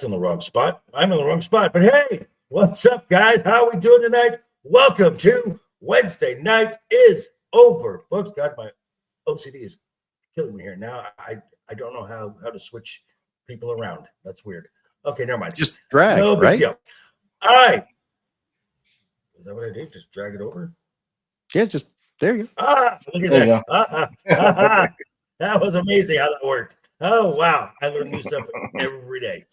That's in the wrong spot. I'm in the wrong spot. But hey, what's up, guys? How are we doing tonight? Welcome to Wednesday Night is Overbooked. God, my OCD is killing me here. Now I don't know how to switch people around. That's weird. Okay, never mind. Just drag, no big right? deal. All right. Is that what I did? Just drag it over? Yeah, just there you go. Look at that. That was amazing how that worked. Oh, wow. I learn new stuff every day.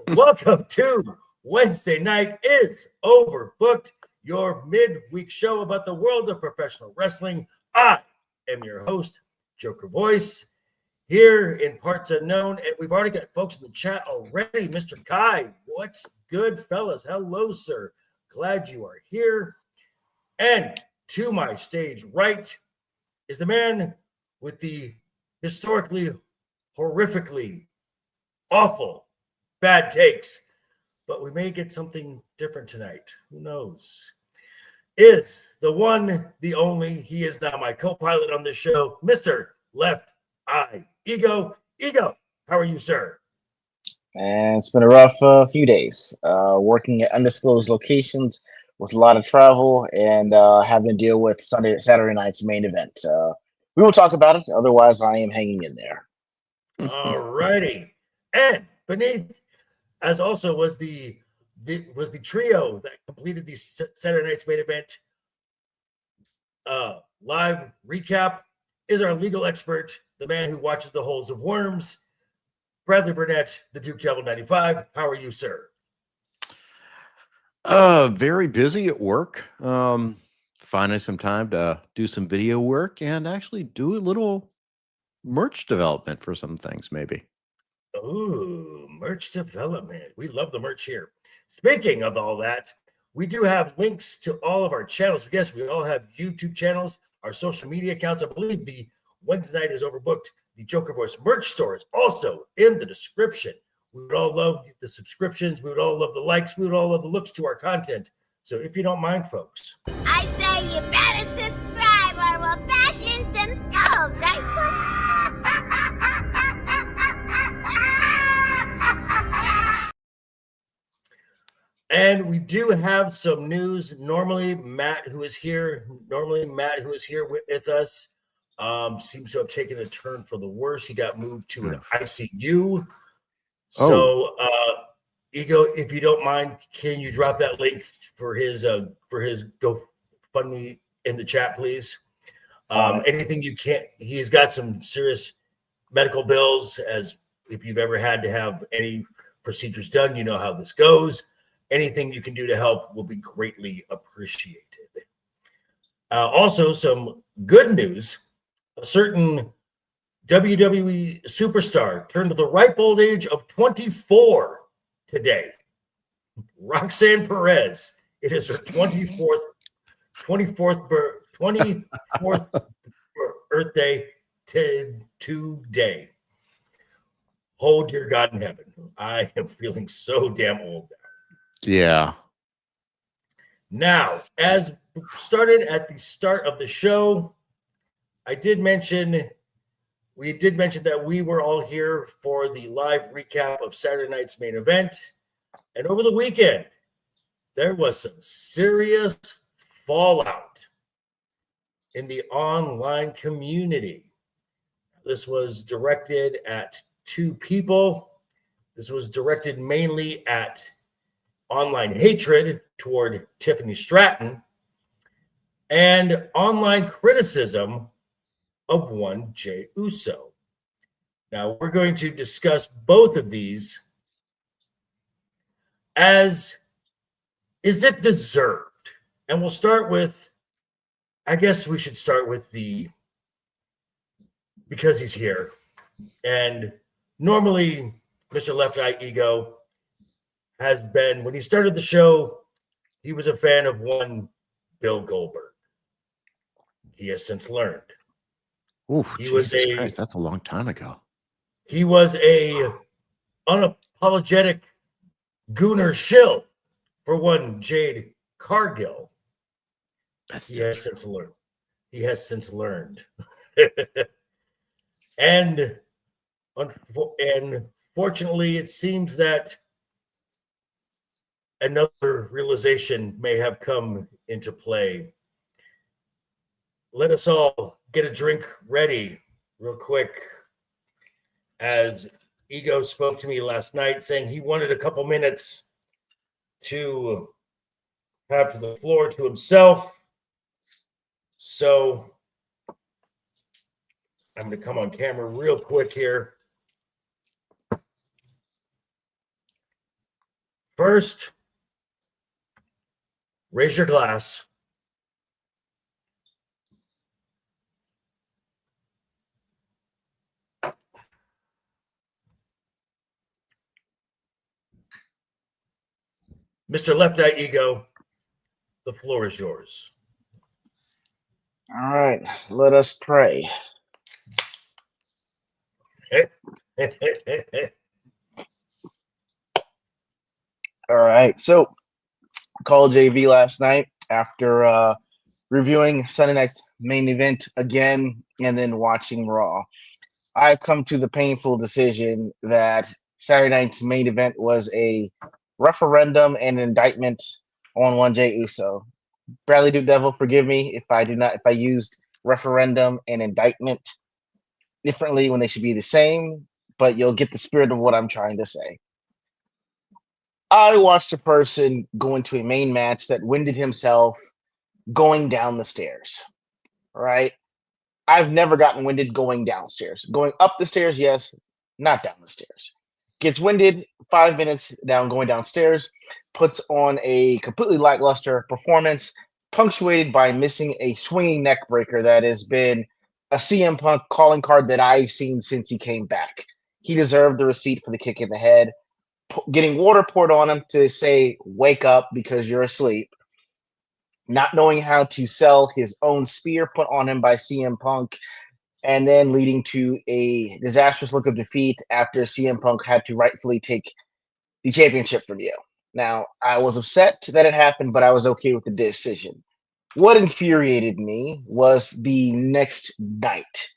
Welcome to Wednesday Night is Overbooked, your midweek show about the world of professional wrestling. I am your host, Joker Voice, here in parts unknown. And we've already got folks in the chat already. Mr. Kai, what's good, fellas? Hello, sir. Glad you are here. And to my stage right is the man with the historically, horrifically awful bad takes, but we may get something different tonight. Who knows? Is the one, the only, he is now my co-pilot on this show, Mr. LeftEyeEgo. Ego, how are you, sir? And it's been a rough few days, working at undisclosed locations with a lot of travel and having to deal with Saturday night's main event. We will talk about it. Otherwise, I am hanging in there. All righty. And beneath, as also was the trio that completed the Saturday night's main event live recap, is our legal expert, the man who watches the holes of worms, Bradley Burnett, the Duke Devil 95. How are you, sir? Very busy at work. Finding some time to do some video work and actually do a little merch development for some things, maybe. Ooh, merch development. We love the merch here. Speaking of all that, we do have links to all of our channels. Yes, we all have YouTube channels, our social media accounts. I believe the Wednesday Night is Overbooked. The Joker Voice merch store is also in the description. We would all love the subscriptions. We would all love the likes. We would all love the looks to our content. So if you don't mind, folks, I say you better subscribe or we'll bash in some skulls, right? and we do have some news. Normally, Matt, who is here with us, seems to have taken a turn for the worse. He got moved to an ICU. So, Ego, if you don't mind, can you drop that link for his GoFundMe in the chat, please? Anything you can't. He's got some serious medical bills. As if you've ever had to have any procedures done, you know how this goes. Anything you can do to help will be greatly appreciated. Also, some good news. A certain WWE superstar turned to the ripe old age of 24 today. Roxanne Perez. It is her 24th birthday today. Oh, dear God in heaven. I am feeling so damn old now. Yeah. Now, as started at the start of the show, we did mention that we were all here for the live recap of Saturday night's main event. And over the weekend, there was some serious fallout in the online community. This was directed at two people. This was directed mainly at online hatred toward Tiffany Stratton and online criticism of one Jey Uso. Now, we're going to discuss both of these as is it deserved? And we'll start with, I guess we should start with because he's here. And normally, Mr. LeftEyeEgo has been, when he started the show, he was a fan of one Bill Goldberg. He has since learned. Ooh, Jesus Christ, that's a long time ago. He was a unapologetic gooner shill for one Jade Cargill. He has since learned. And fortunately, it seems that another realization may have come into play. Let us all get a drink ready real quick, as Ego spoke to me last night saying he wanted a couple minutes to have the floor to himself. So I'm going to come on camera real quick here. First, raise your glass. Mr. LeftEyeEgo, the floor is yours. All right, let us pray. All right, so called JV last night after reviewing Sunday night's main event again and then watching Raw. I've come to the painful decision that Saturday night's main event was a referendum and indictment on one Jey Uso. Bradley Duke Devil, forgive me if I used referendum and indictment differently when they should be the same, but you'll get the spirit of what I'm trying to say. I watched a person go into a main match that winded himself going down the stairs, right? I've never gotten winded going downstairs. Going up the stairs, yes, not down the stairs. Gets winded 5 minutes down going downstairs, puts on a completely lackluster performance, punctuated by missing a swinging neck breaker that has been a CM Punk calling card that I've seen since he came back. He deserved the receipt for the kick in the head. Getting water poured on him to say, wake up because you're asleep. Not knowing how to sell his own spear put on him by CM Punk, and then leading to a disastrous look of defeat after CM Punk had to rightfully take the championship from you. Now, I was upset that it happened, but I was okay with the decision. What infuriated me was the next night,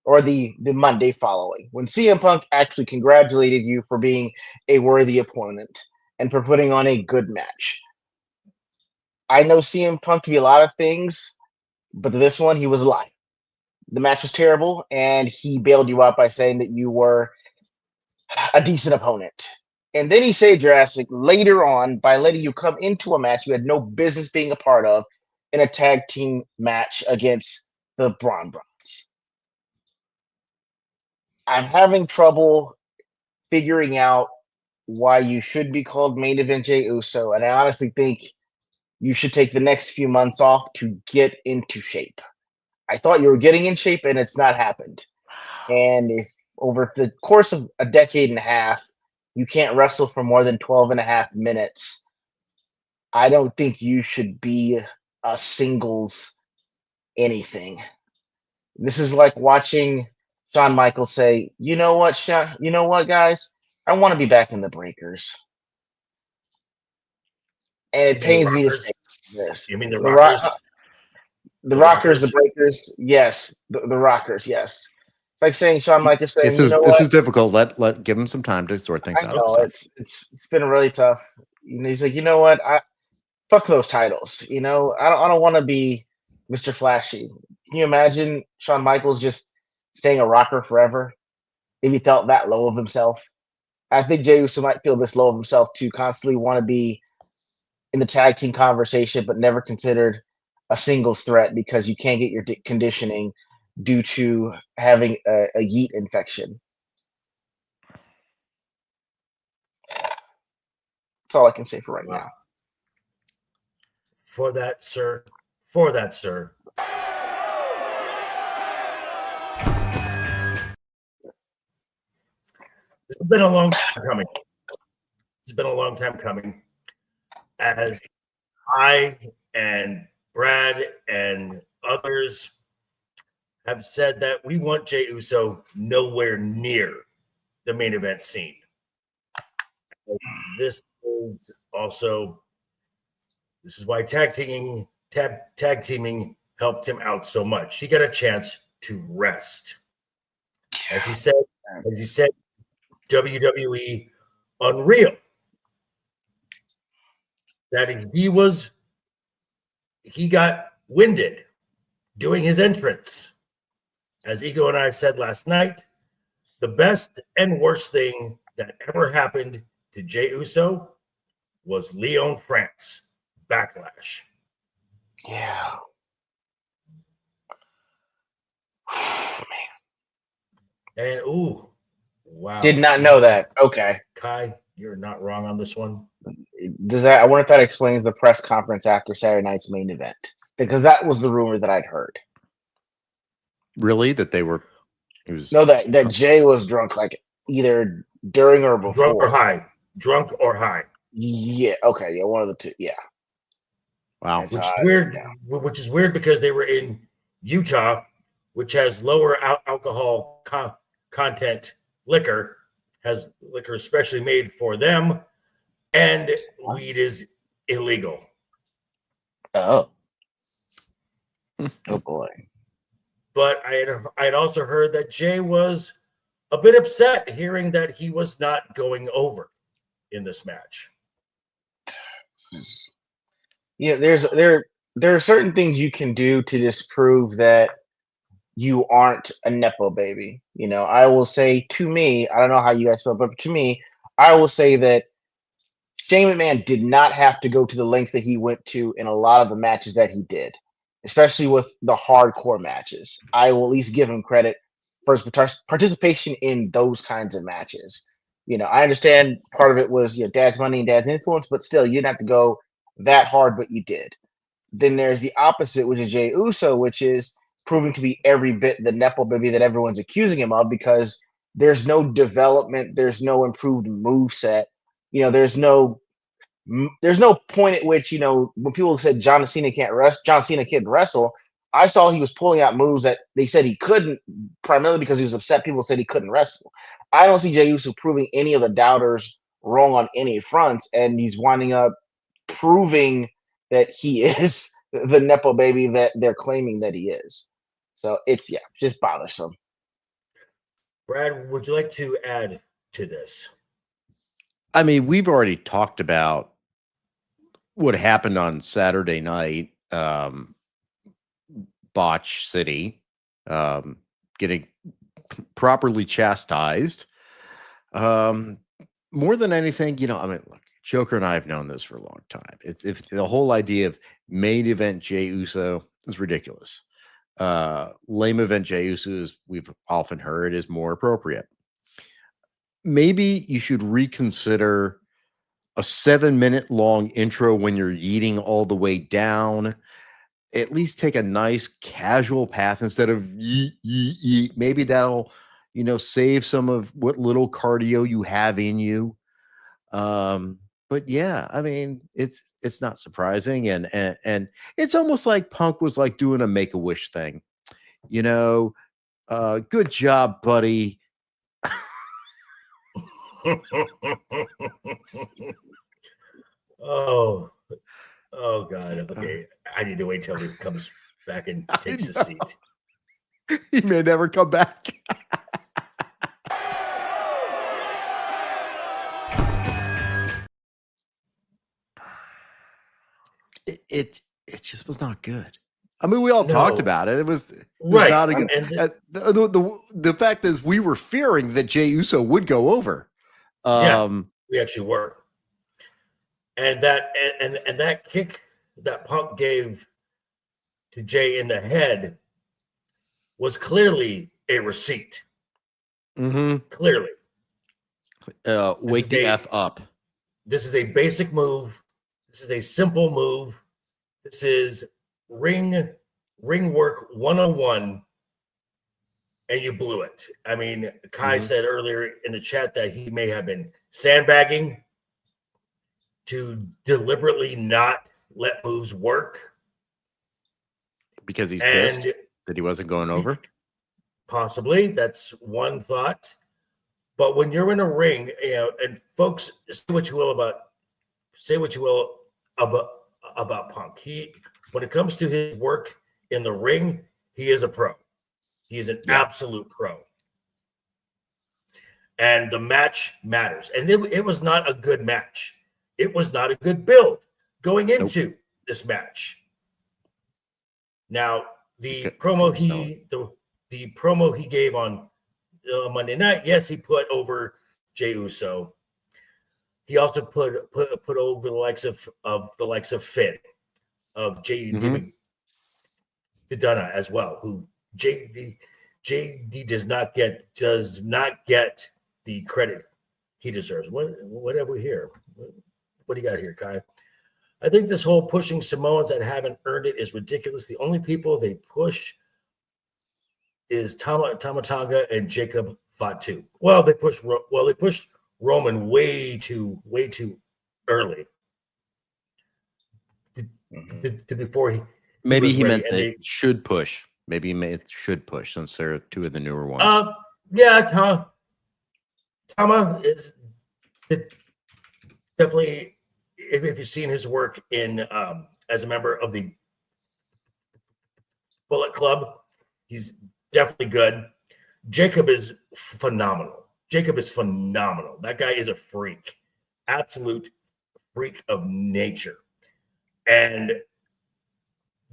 or the Monday following, when CM Punk actually congratulated you for being a worthy opponent and for putting on a good match. I know CM Punk to be a lot of things, but this one, he was lying. The match was terrible, and he bailed you out by saying that you were a decent opponent. And then he saved your ass later on by letting you come into a match you had no business being a part of in a tag team match against the Braun Browns. I'm having trouble figuring out why you should be called Main Event Jey Uso, and I honestly think you should take the next few months off to get into shape. I thought you were getting in shape, and it's not happened. And if over the course of a decade and a half, you can't wrestle for more than 12 and a half minutes, I don't think you should be a singles anything. This is like watching Shawn Michaels say, you know what, guys? I want to be back in the Breakers. And it pains me to say this. You mean the Rockers? The Rockers, the Breakers, yes. The Rockers, yes. It's like saying Shawn Michaels saying, this is difficult. Let give him some time to sort things out. I know it's been really tough. He's like, you know what? Fuck those titles. I don't want to be Mr. Flashy. Can you imagine Shawn Michaels just staying a rocker forever if he felt that low of himself? I think Jey Uso might feel this low of himself too, constantly want to be in the tag team conversation, but never considered a singles threat because you can't get your conditioning due to having a yeet infection. That's all I can say for right now. For that, sir. For that, sir. It's been a long time coming. It's been a long time coming. As I and Brad and others have said that we want Jey Uso nowhere near the main event scene. This is also, this is why tag teaming helped him out so much. He got a chance to rest. As he said, WWE unreal. that he got winded doing his entrance. As Ego and I said last night, the best and worst thing that ever happened to Jey Uso was Lyon France Backlash. Yeah. And wow. Did not know that. Okay. Kai, you're not wrong on this one. Does that? I wonder if that explains the press conference after Saturday night's main event, because that was the rumor that I'd heard. Really? That they were? It was that Jay was drunk, like either during or before. Drunk or high. Drunk or high. Yeah. Okay. Yeah. One of the two. Yeah. wow. That's Which how is I- weird. yeah. Which is weird because they were in Utah, which has lower alcohol content liquor, has liquor especially made for them, and weed is illegal. Oh. Oh boy. But I had also heard that Jay was a bit upset hearing that he was not going over in this match. Yeah. There are certain things you can do to disprove that you aren't a nepo baby. You know, I will say, to me, I don't know how you guys feel, but to me, I will say that Shane McMahon did not have to go to the lengths that he went to in a lot of the matches that he did, especially with the hardcore matches. I will at least give him credit for his participation in those kinds of matches. You know, I understand part of it was dad's money and dad's influence, but still, you didn't have to go that hard, but you did. Then there's the opposite, which is Jey Uso, which is proving to be every bit the nepo baby that everyone's accusing him of, because there's no development, there's no improved move set. You know, there's no point at which, when people said John Cena can't wrestle, I saw he was pulling out moves that they said he couldn't, primarily because he was upset people said he couldn't wrestle. I don't see Jey Uso proving any of the doubters wrong on any fronts, and he's winding up proving that he is the nepo baby that they're claiming that he is. So it's just bothersome. Brad, would you like to add to this? I mean, we've already talked about what happened on Saturday night, Botch City, getting properly chastised. More than anything, I mean, look, Joker and I have known this for a long time. If the whole idea of main event Jey Uso is ridiculous. Lame event Jey Uso, as we've often heard, is more appropriate. Maybe you should reconsider a 7-minute long intro when you're yeeting all the way down. At least take a nice casual path instead of yeet, yeet, yeet. Maybe that'll, save some of what little cardio you have in you. But yeah, I mean, it's not surprising, and it's almost like Punk was like doing a Make-A-Wish thing. Good job, buddy. Oh God. Okay. I need to wait till he comes back and takes his seat. He may never come back. It just was not good. I mean, we all talked No. about it. It was Right. not a good. And The fact is, we were fearing that Jey Uso would go over. we actually were. And that kick that Punk gave to Jay in the head was clearly a receipt. Clearly. Wake the F up. This is a basic move. This is a simple move. This is ring work 101, and you blew it. I mean, Kai said earlier in the chat that he may have been sandbagging to deliberately not let moves work. Because he's pissed that he wasn't going over? Possibly. That's one thought. But when you're in a ring, and folks, say what you will about Punk. When it comes to his work in the ring, he is a pro. He is an absolute pro. And the match matters. And it was not a good match. It was not a good build. going into this match. Now, the Okay. promo the promo he gave on Monday night, yes, he put over Jey Uso. He also put over the likes of Finn, of JD Madonna as well, who JD does not get the credit he deserves. What have we here? What do you got here, Kai? I think this whole pushing Samoans that haven't earned it is ridiculous. The only people they push is Tama Tonga and Jacob Fatu. Well, they pushed Roman way too early. Before he maybe he ready. meant they should push. Maybe he should push since they're two of the newer ones. Yeah, Tama is definitely. If you've seen his work in as a member of the Bullet Club, he's definitely good. Jacob is phenomenal. That guy is a freak, absolute freak of nature. And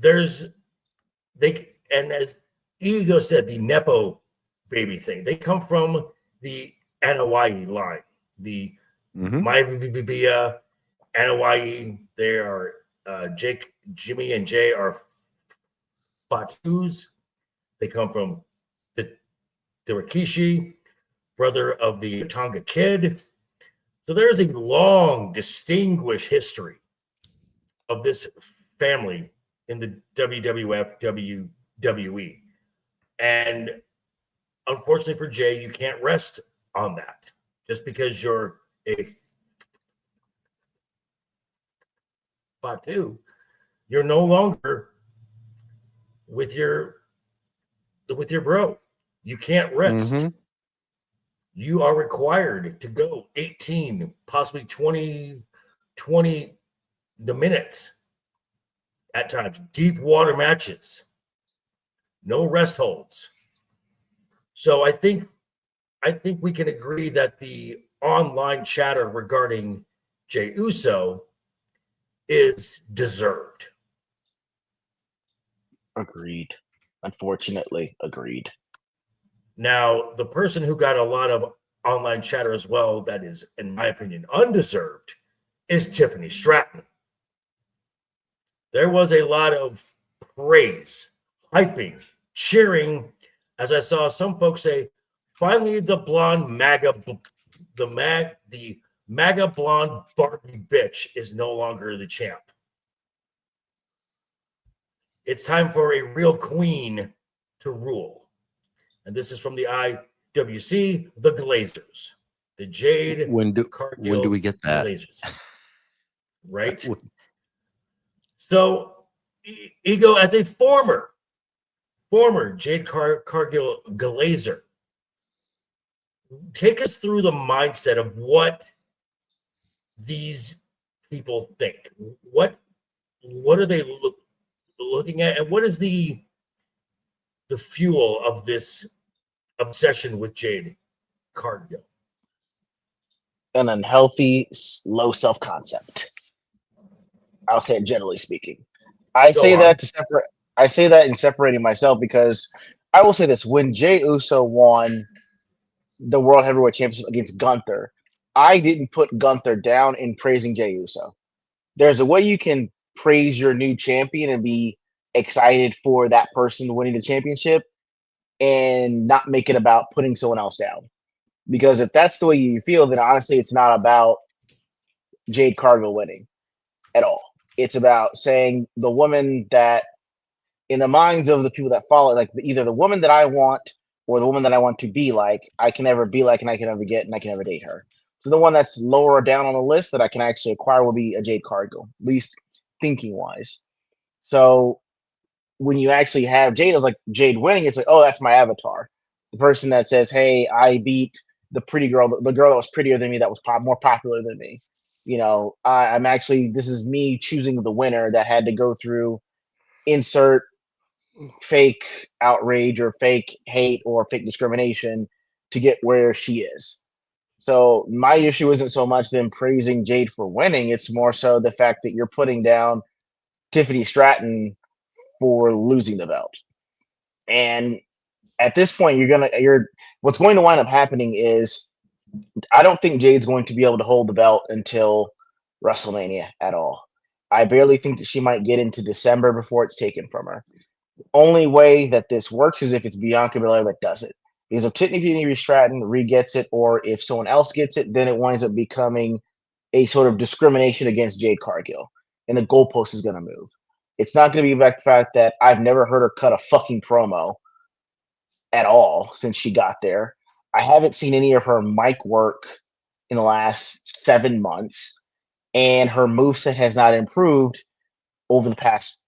as Ego said, the Nepo baby thing, they come from the Anoa'i line, the Maivia Anoa'i. They are Jake, Jimmy, and Jay are Fatus. They come from the Rikishi, brother of the Tonga Kid. So there's a long, distinguished history of this family in the WWF, WWE. And unfortunately for Jay, you can't rest on that. Just because you're a Fatu, you're no longer with your bro. You can't rest. You are required to go 18, possibly 20 the minutes at times. Deep water matches. No rest holds. So I think we can agree that the online chatter regarding Jey Uso is deserved. Agreed. Unfortunately, agreed. Now, the person who got a lot of online chatter as well, that is, in my opinion, undeserved, is Tiffany Stratton. There was a lot of praise, hyping, cheering, as I saw some folks say, finally the blonde MAGA blonde Barbie bitch is no longer the champ. It's time for a real queen to rule. And this is from the IWC, the Glazers. The Jade Cargill when do we get that? Glazers. Right? So, Ego, as a former Jade Cargill Glazer, take us through the mindset of what these people think. What are they looking at, and what is the fuel of this obsession with Jade Cargill? An unhealthy, low self-concept. I'll say it generally speaking. I say that in separating myself because I will say this: when Jey Uso won the World Heavyweight Championship against Gunther, I didn't put Gunther down in praising Jey Uso. There's a way you can praise your new champion and be excited for that person winning the championship and not make it about putting someone else down. Because if that's the way you feel, then honestly, it's not about Jade Cargill winning at all. It's about saying the woman that, in the minds of the people that follow, like either the woman that I want or the woman that I want to be like, I can never be like, and I can never get, and I can never date her. So the one that's lower down on the list that I can actually acquire will be a Jade Cargill, at least thinking wise. So when you actually have Jade, it's like Jade winning, it's like, oh, that's my avatar. The person that says, hey, I beat the pretty girl, the girl that was prettier than me, that was more popular than me. You know, I'm actually, this is me choosing the winner that had to go through insert fake outrage or fake hate or fake discrimination to get where she is. So my issue isn't so much them praising Jade for winning; it's more so the fact that you're putting down Tiffany Stratton for losing the belt. And at this point, what's going to wind up happening is I don't think Jade's going to be able to hold the belt until WrestleMania at all. I barely think that she might get into December before it's taken from her. Only way that this works is if it's Bianca Belair that does it. Because if Tiffany Stratton re-gets it, or if someone else gets it, then it winds up becoming a sort of discrimination against Jade Cargill, and the goalpost is going to move. It's not going to be about the fact that I've never heard her cut a fucking promo at all since she got there. I haven't seen any of her mic work in the last 7 months, and her moveset has not improved over the past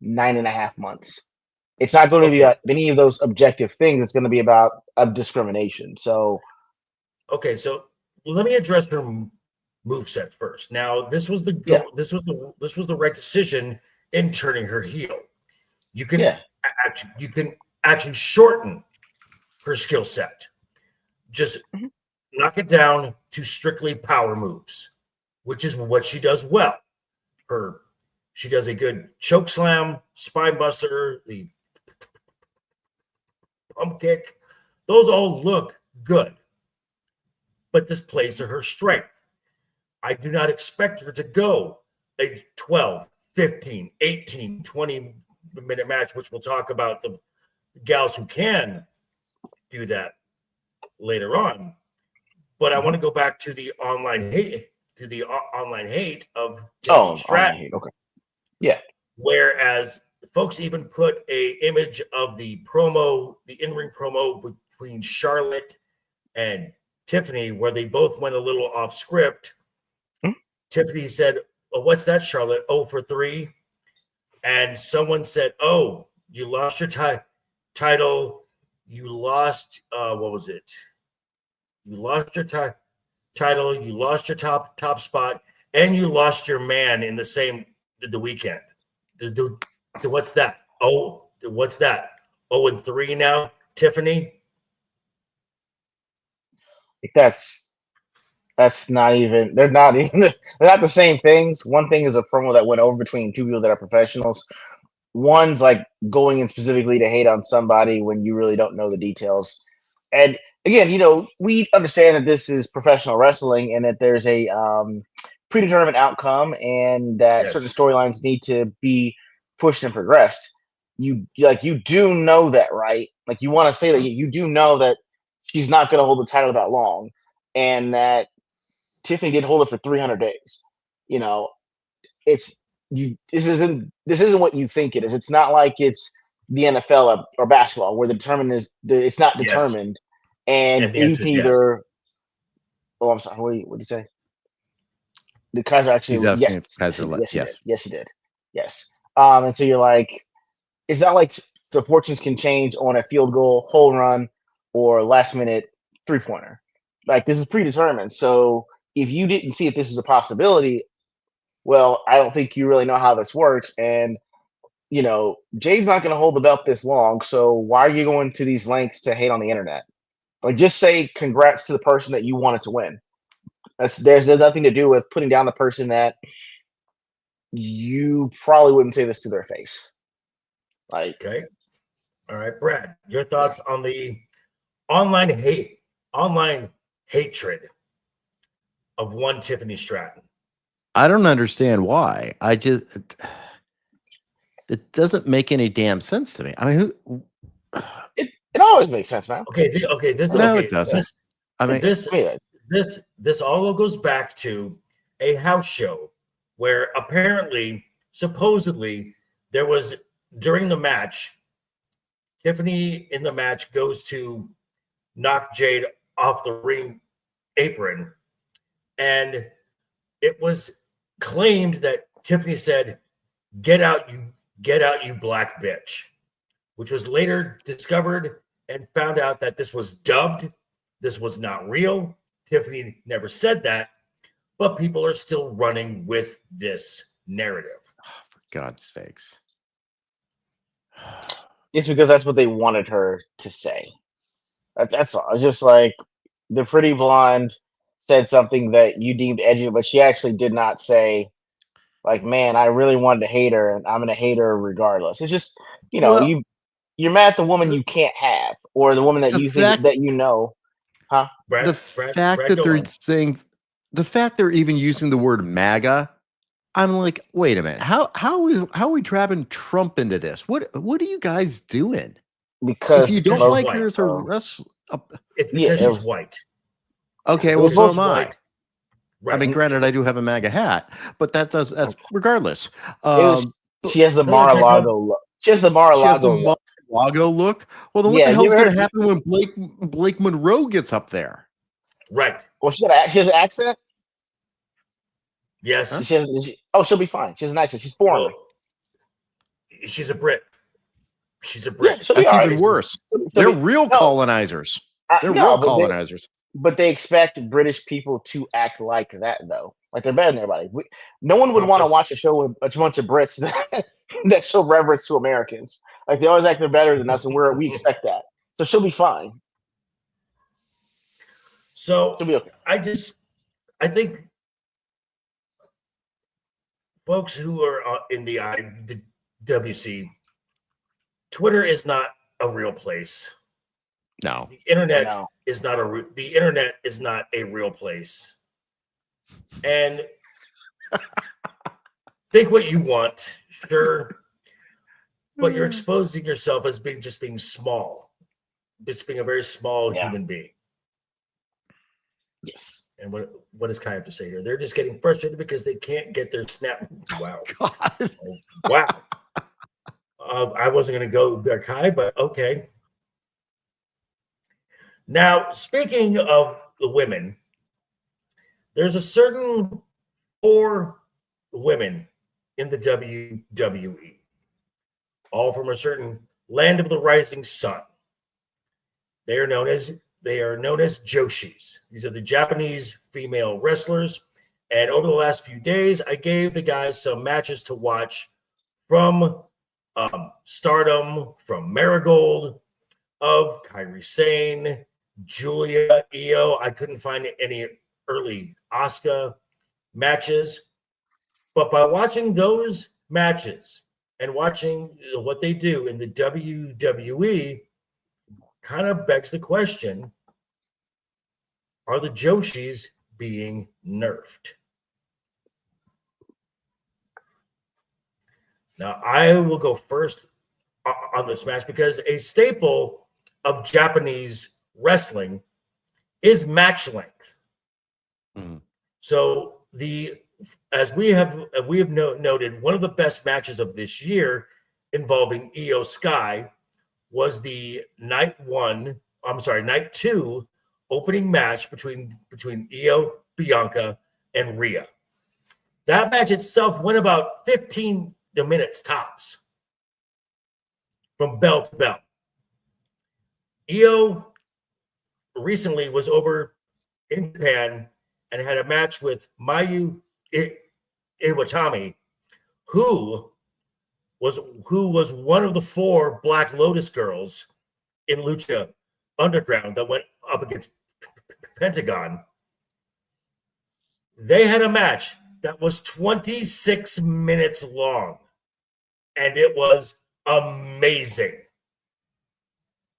9.5 months. It's not going to be about any of those objective things. It's going to be about a discrimination. So, okay, so let me address her moveset first. Now, this was this was the right decision in turning her heel. You can actually shorten her skill set. Just knock it down to strictly power moves, which is what she does well. She does a good choke slam, spine buster, the pump kick. Those all look good, but this plays to her strength. I do not expect her to go a 12, 15, 18, 20-minute match, which we'll talk about the gals who can do that later on. But I want to go back to the online hate, of Stratton. Okay. Yeah. Whereas folks even put a image of the in-ring promo between Charlotte and Tiffany, where they both went a little off script. Tiffany said, "Oh, what's that, Charlotte? 0 for 3." And someone said, "Oh, you lost your title. You lost, what was it? You lost your title. You lost your top spot, and you lost your man in the weekend." What's that? Oh, what's that? 0 and 3 now, Tiffany. That's not even. They're not the same things. One thing is a promo that went over between two people that are professionals. One's like going in specifically to hate on somebody when you really don't know the details. And again, we understand that this is professional wrestling and that there's a predetermined outcome and that certain storylines need to be pushed and progressed. You do know that, right? Like, you want to say that you do know that she's not going to hold the title that long, and that Tiffany did hold it for 300 days. This isn't what you think it is. It's not like it's the NFL or basketball where it's not determined, and you can either. Yes. Oh, I'm sorry. What did you say? The Kaiser actually, yes, he did. Yes. And so you're like, it's not like the fortunes can change on a field goal, home run, or last minute 3-pointer. Like, this is predetermined. So if you didn't see if this is a possibility, well, I don't think you really know how this works. And, Jade's not going to hold the belt this long. So why are you going to these lengths to hate on the internet? Like, just say congrats to the person that you wanted to win. There's nothing to do with putting down the person that you probably wouldn't say this to their face. Like, okay. All right, Brad, your thoughts on the online hatred of one Tiffany Stratton? I don't understand why. It doesn't make any damn sense to me. I mean, it always makes sense, man. It doesn't. This all goes back to a house show where supposedly there was, during the match, Tiffany in the match goes to knock Jade off the ring apron, and it was claimed that Tiffany said, get out, you black bitch," which was later discovered and found out that this was dubbed. This was not real. Tiffany never said that, but people are still running with this narrative. Oh, for God's sakes. It's because that's what they wanted her to say. That's all. It's just like, the pretty blonde said something that you deemed edgy, but she actually did not say, like, man, I really wanted to hate her and I'm gonna hate her regardless. It's just, Well, you're mad at the woman the, you can't have, or the woman that the you think fact that huh? the fact that go they're on. saying the fact they're even using the word MAGA, I'm like, wait a minute, how are we trapping Trump into this? What are you guys doing? If you Because don't she's like white, her as a wrestler, It's yeah, because she's white. okay, well, Well, so both am I. White. I mean, Right. granted, I do have a MAGA hat, but that's regardless. it was. But She has the Hello, Jacob. Mar-a-Lago look. She has the she has the Mar-a-Lago look. Mar-a-Lago look. Well, then what Yeah, the have you hell's ever going to heard? happen when Blake Monroe gets up there? Right. Well, she has an accent. Yes. Huh? She'll be fine. She has an accent. She's foreigner. Well, she's a Brit. She's a Yeah, Brit. she'll be That's all even right. worse. She'll They're be, real no, colonizers. They're no, real colonizers. but they expect British people to act like that, though. Like they're better than everybody. No one would want to watch a show with a bunch of Brits that show reverence to Americans. Like they always act they're better than us, and we expect that. So she'll be fine. So She'll be okay. I think folks who are in the IWC, Twitter is not a real place. No. The internet No. is not a real place. And think what you want, sure, but you're exposing yourself as being small, just being a very small Yeah. human being. Yes. And what does Kai have to say here? They're just getting frustrated because they can't get their snap. Wow. God. Wow. I wasn't going to go there, Kai, but okay. Now, speaking of the women, there's a certain 4 women in the WWE, all from a certain land of the rising sun. They are known as Joshis. These are the Japanese female wrestlers. And over the last few days, I gave the guys some matches to watch from Stardom, from Marigold, of Kairi Sane, Julia, Io. I couldn't find any early Asuka matches. But by watching those matches and watching what they do in the WWE, kind of begs the question, are the Joshis being nerfed? Now, I will go first on this match because a staple of Japanese wrestling is match length. Mm. So as we have noted, one of the best matches of this year involving Io Sky was the night 2 opening match between Io, Bianca, and Rhea. That match itself went about 15 minutes tops from bell to bell. Io recently was over in Japan and had a match with Mayu Iwatani, who was one of the 4 Black Lotus girls in Lucha Underground that went up against Pentagon. They had a match that was 26 minutes long, and it was amazing.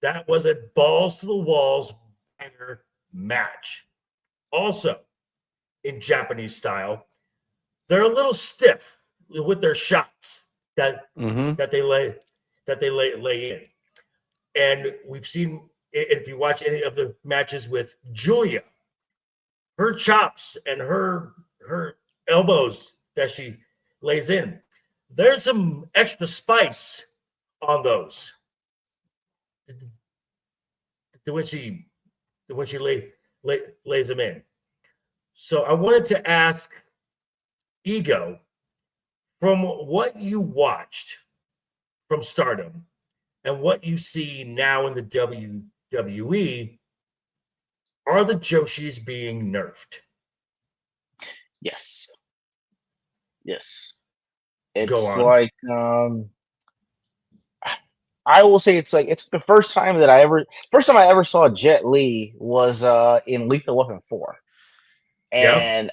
That was a balls to the walls banger match. Also, in Japanese style, they're a little stiff with their shots that they lay in. And we've seen, if you watch any of the matches with Julia, her chops and her elbows that she lays in, there's some extra spice on those. When she lays them in. So I wanted to ask Ego, from what you watched from Stardom and what you see now in the WWE, are the Joshis being nerfed? Yes. It's Go on. like I will say it's the first time I ever saw Jet Li was in Lethal Weapon 4. Yeah. And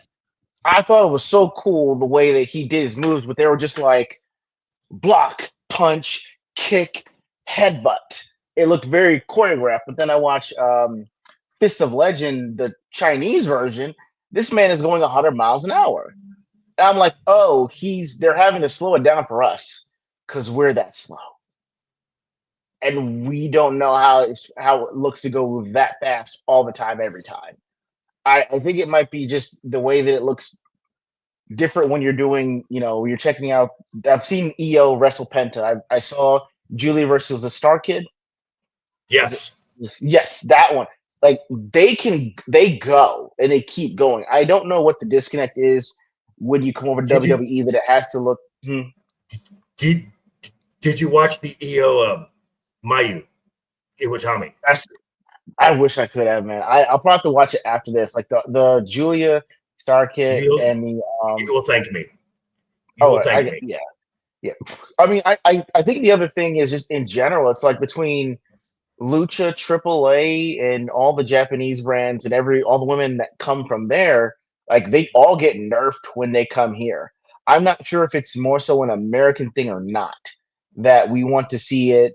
I thought it was so cool the way that he did his moves, but they were just like block, punch, kick, headbutt. It looked very choreographed. But then I watched Fist of Legend, the Chinese version. This man is going 100 miles an hour. And I'm like, oh, they're having to slow it down for us because we're that slow. And we don't know how it looks to go that fast all the time, every time. I think it might be just the way that it looks different when you're doing, you're checking out. I've seen EO wrestle Penta. I saw Julia versus the Star Kid. Yes. Yes, that one. Like they go and they keep going. I don't know what the disconnect is when you come over to WWE that it has to look. Did you watch the EO Mayu Iwatani? I wish I could have, man. I'll probably have to watch it after this. Like the Julia Starkit and the you will thank me. You will thank me. Yeah. I mean, I think the other thing is just in general, it's like between Lucha, AAA, and all the Japanese brands and all the women that come from there, like they all get nerfed when they come here. I'm not sure if it's more so an American thing or not, that we want to see it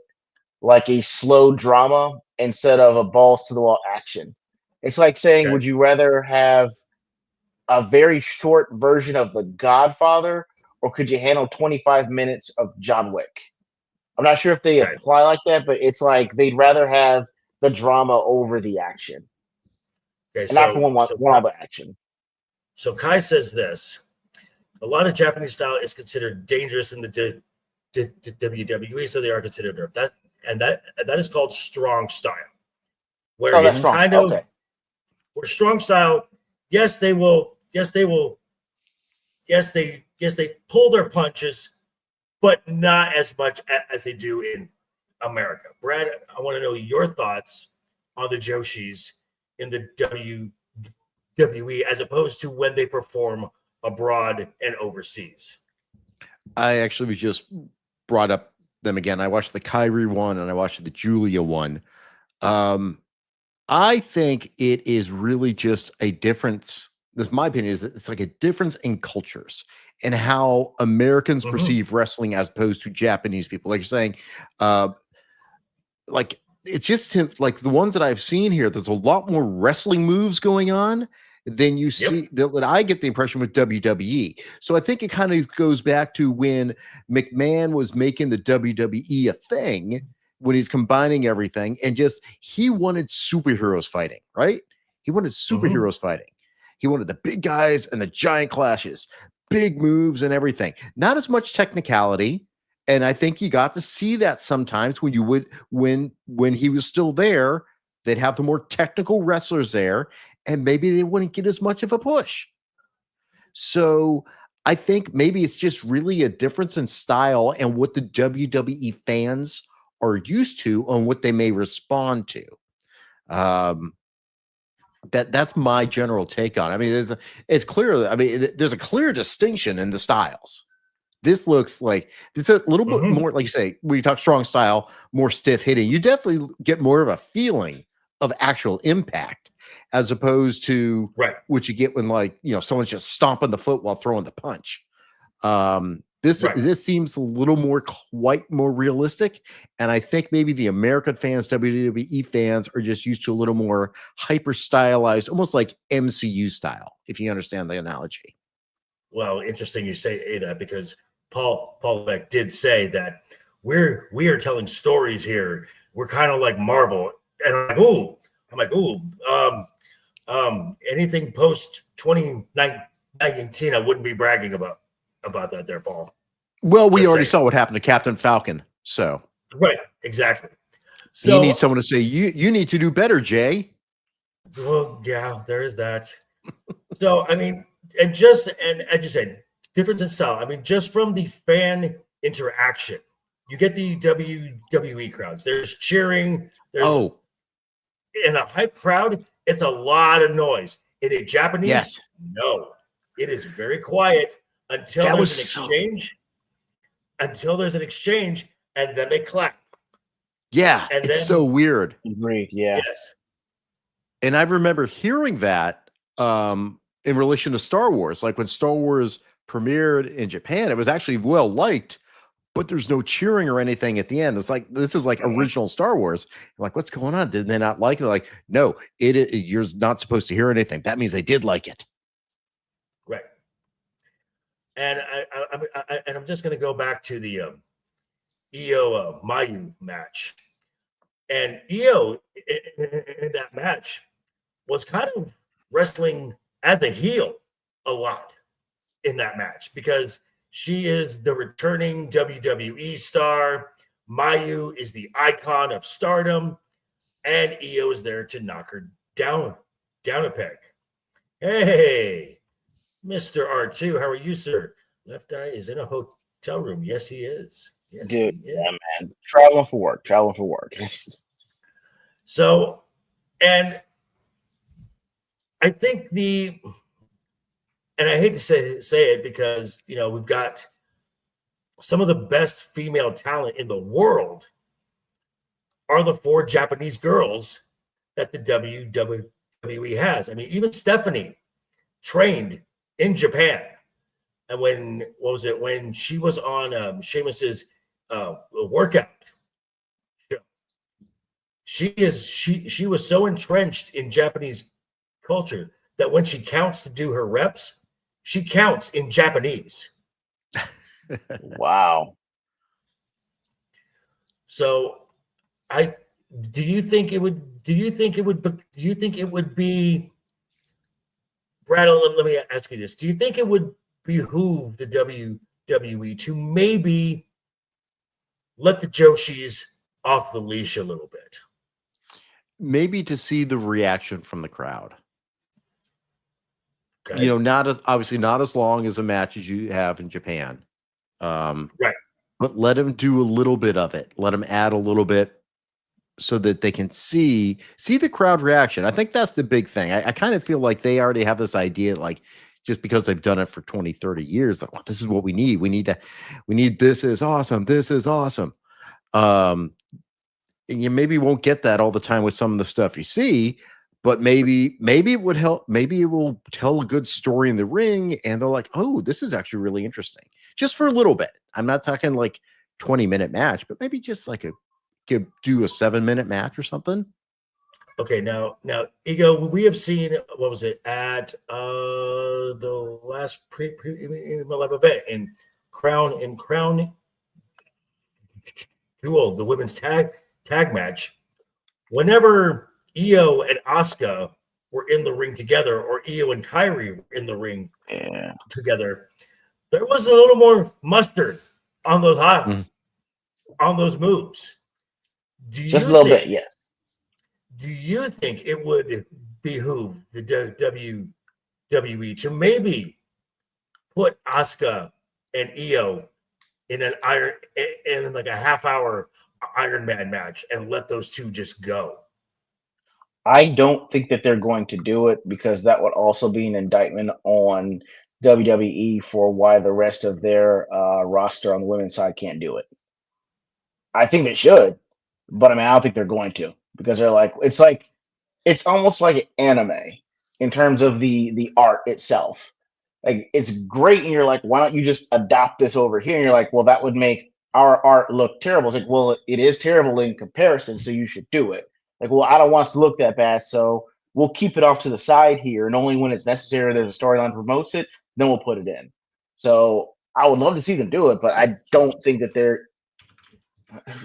like a slow drama instead of a balls to the wall action. It's like saying, Okay. would you rather have a very short version of The Godfather, or could you handle 25 minutes of John Wick? I'm not sure if they apply like that, but it's like they'd rather have the drama over the action. Okay, and not want all the action. So Kai says this: a lot of Japanese style is considered dangerous in the WWE, so they are considered nerfed. That is called strong style. Where that's strong. Okay. Where strong style, yes, they will. Yes, they pull their punches, but not as much as they do in America. Brad, I want to know your thoughts on the Joshis in the WWE as opposed to when they perform abroad and overseas. I actually just brought up them again. I watched the Kyrie one and I watched the Julia one. I think it is really just a difference. This, my opinion, is it's like a difference in cultures and how Americans perceive wrestling as opposed to Japanese people. Like you're saying, like it's just like the ones that I've seen here. There's a lot more wrestling moves going on than you see that I get the impression with WWE. So I think it kind of goes back to when McMahon was making the WWE a thing, when he's combining everything, and just he wanted superheroes fighting, right? He wanted superheroes fighting. He wanted the big guys and the giant clashes, big moves and everything. Not as much technicality. And I think you got to see that sometimes when you would, when he was still there, they'd have the more technical wrestlers there, and maybe they wouldn't get as much of a push. So I think maybe it's just really a difference in style and what the WWE fans are used to and what they may respond to. That's my general take on it. I mean, it's clear. I mean, there's a clear distinction in the styles. This looks like it's a little bit more, like you say, when you talk strong style, more stiff hitting. You definitely get more of a feeling of actual impact as opposed to what you get when, like, someone's just stomping the foot while throwing the punch. This seems a little more more realistic, and I think maybe the American fans, WWE fans, are just used to a little more hyper stylized, almost like MCU style, if you understand the analogy. Well, interesting you say that, because Paul Beck did say that we are telling stories here. We're kind of like Marvel, and I'm like, anything post 2019, I wouldn't be bragging about that there, Paul. Well, we already saw what happened to Captain Falcon, so exactly. So you need someone to say you need to do better, Jay. Well, yeah, there is that. So I mean, and as you said, difference in style. I mean, just from the fan interaction, you get the WWE crowds. There's cheering. There's in a hype crowd, it's a lot of noise. In a Japanese, no, it is very quiet until there's an exchange. Until there's an exchange, and then they clap. Yeah, And it's then, so weird. Agreed. Yeah. yes, And I remember hearing that in relation to Star Wars. Like when Star Wars premiered in Japan, it was actually well liked, but there's no cheering or anything at the end. It's like this is like original Star Wars. I'm like, what's going on? Did they not like it? They're like, no, you're not supposed to hear anything. That means they did like it. right. And I'm just going to go back to the Io Mayu match. And Io in that match was kind of wrestling as a heel a lot in that match because she is the returning WWE star. Mayu is the icon of stardom, and Io is there to knock her down a peg. Hey, Mr. R2, how are you, sir? Left Eye is in a hotel room. Yes, he is. Yes, Dude, he is. yeah, man. Traveling for work. So, and I think and I hate to say it because, you know, we've got some of the best female talent in the world are the 4 Japanese girls that the WWE has. I mean, even Stephanie trained in Japan. And when she was on Sheamus's workout show, she was so entrenched in Japanese culture that when she counts to do her reps, she counts in Japanese. Wow. So do you think it would be, Brad, let me ask you this. Do you think it would behoove the WWE to maybe let the Joshis off the leash a little bit? Maybe to see the reaction from the crowd. Okay. You know, obviously not as long as a match as you have in Japan. Right. But let them do a little bit of it. Let them add a little bit so that they can see the crowd reaction. I think that's the big thing. I kind of feel like they already have this idea, like just because they've done it for 20, 30 years, like, well, this is what we need. We need this is awesome. This is awesome. And you maybe won't get that all the time with some of the stuff you see, but maybe it would help. Maybe it will tell a good story in the ring, and they're like, oh, this is actually really interesting. Just for a little bit. I'm not talking like 20-minute match, but maybe just like do a 7-minute match or something. Okay, now Ego, we have seen, what was it, at the last live event in Crown Jewel, the women's tag match. Whenever Io and Asuka were in the ring together, or Io and Kyrie were in the ring together, there was a little more mustard on those on those moves. Just a little bit, yes. Do you think it would behoove the WWE to maybe put Asuka and Io in like a half-hour Iron Man match and let those two just go? I don't think that they're going to do it because that would also be an indictment on WWE for why the rest of their roster on the women's side can't do it. I think they should, but I mean, I don't think they're going to because they're like it's almost like anime in terms of the art itself. Like it's great, and you're like, why don't you just adopt this over here? And you're like, well, that would make our art look terrible. It's like, well, it is terrible in comparison, so you should do it. Like, well, I don't want us to look that bad, so we'll keep it off to the side here, and only when it's necessary, there's a storyline that promotes it, then we'll put it in. So I would love to see them do it, but I don't think that they're,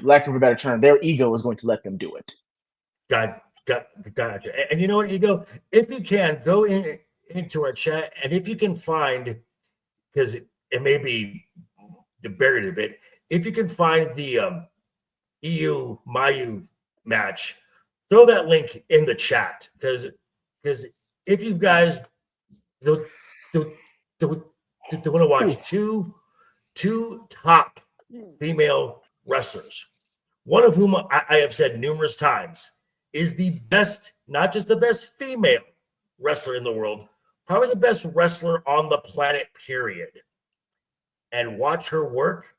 lack of a better term, their ego is going to let them do it. Gotcha. And you know what, Ego? If you can, go into our chat, and if you can find, because it may be buried a bit, if you can find the EU Mayu match, throw that link in the chat, because if you guys do want to watch two top female wrestlers, one of whom I have said numerous times is the best, not just the best female wrestler in the world, probably the best wrestler on the planet, period. And watch her work.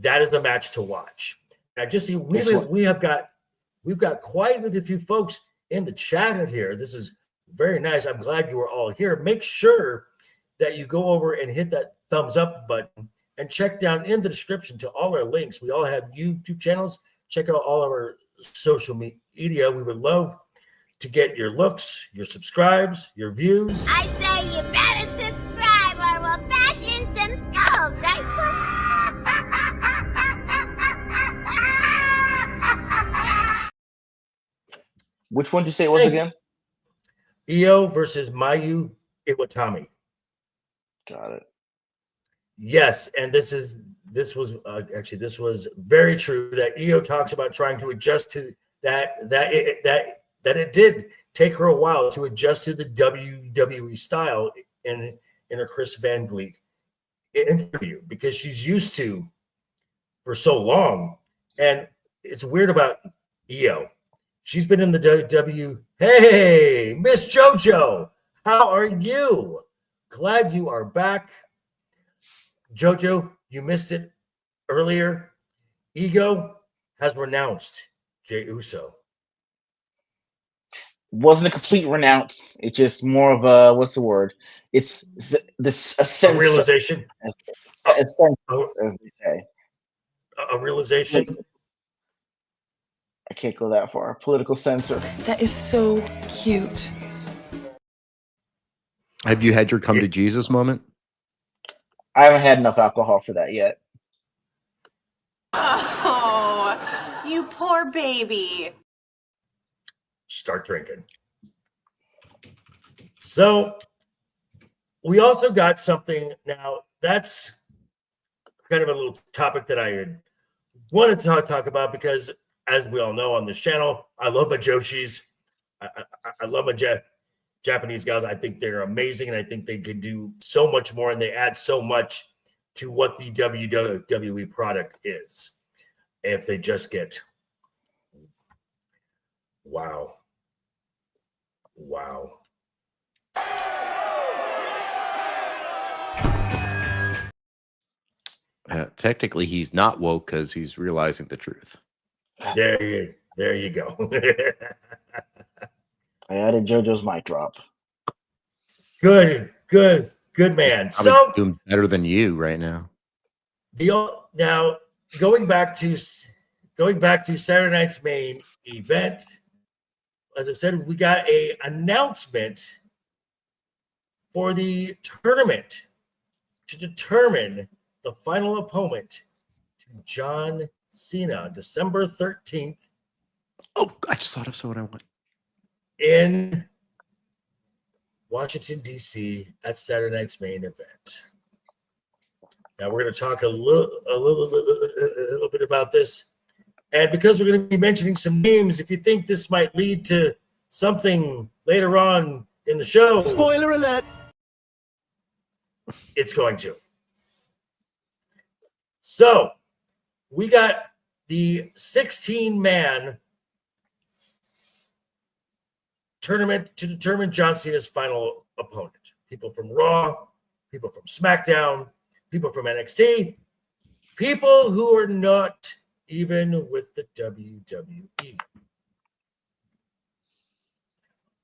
That is a match to watch. I just see we've got quite a few folks in the chat here. This is very nice. I'm glad you are all here. Make sure that you go over and hit that thumbs up button and check down in the description to all our links. We all have YouTube channels. Check out all of our social media. We would love to get your looks, your subscribes, your views. I say you better subscribe or we'll bash in some skulls, right? Which one did you say it was again? Io versus Mayu Iwatani. Got it. Yes, and this was very true that Io talks about trying to adjust to that it did take her a while to adjust to the WWE style in her Chris Van Vliet interview because she's used to for so long. And it's weird about Io. She's been in the WWE. Hey, Miss JoJo, how are you? Glad you are back. JoJo, you missed it earlier. Ego has renounced Jey Uso. Wasn't a complete renounce. It's just more of a, what's the word? It's this a sense a realization. A sense, as they say. A realization. I can't go that far. Political censor. That is so cute. Have you had your come to Jesus moment? I haven't had enough alcohol for that yet. Oh, you poor baby. Start drinking. So we also got something now that's kind of a little topic that I had wanted to talk about because, as we all know on this channel, I love my Joshis. I love my Japanese guys. I think they're amazing, and I think they can do so much more, and they add so much to what the WWE product is. If they just get, wow. Technically, he's not woke because he's realizing the truth. There you go. I added JoJo's mic drop. Good man. I'm doing better than you right now. Now going back to Saturday night's main event, as I said, we got an announcement for the tournament to determine the final opponent to John Cena, December 13th. Oh, I just thought of someone I want. In Washington, D.C. at Saturday night's main event. Now we're going to talk a little bit about this. And because we're going to be mentioning some names, if you think this might lead to something later on in the show, spoiler alert, it's going to. So we got the 16-man tournament to determine John Cena's final opponent. People from Raw, people from SmackDown, people from NXT, people who are not even with the WWE.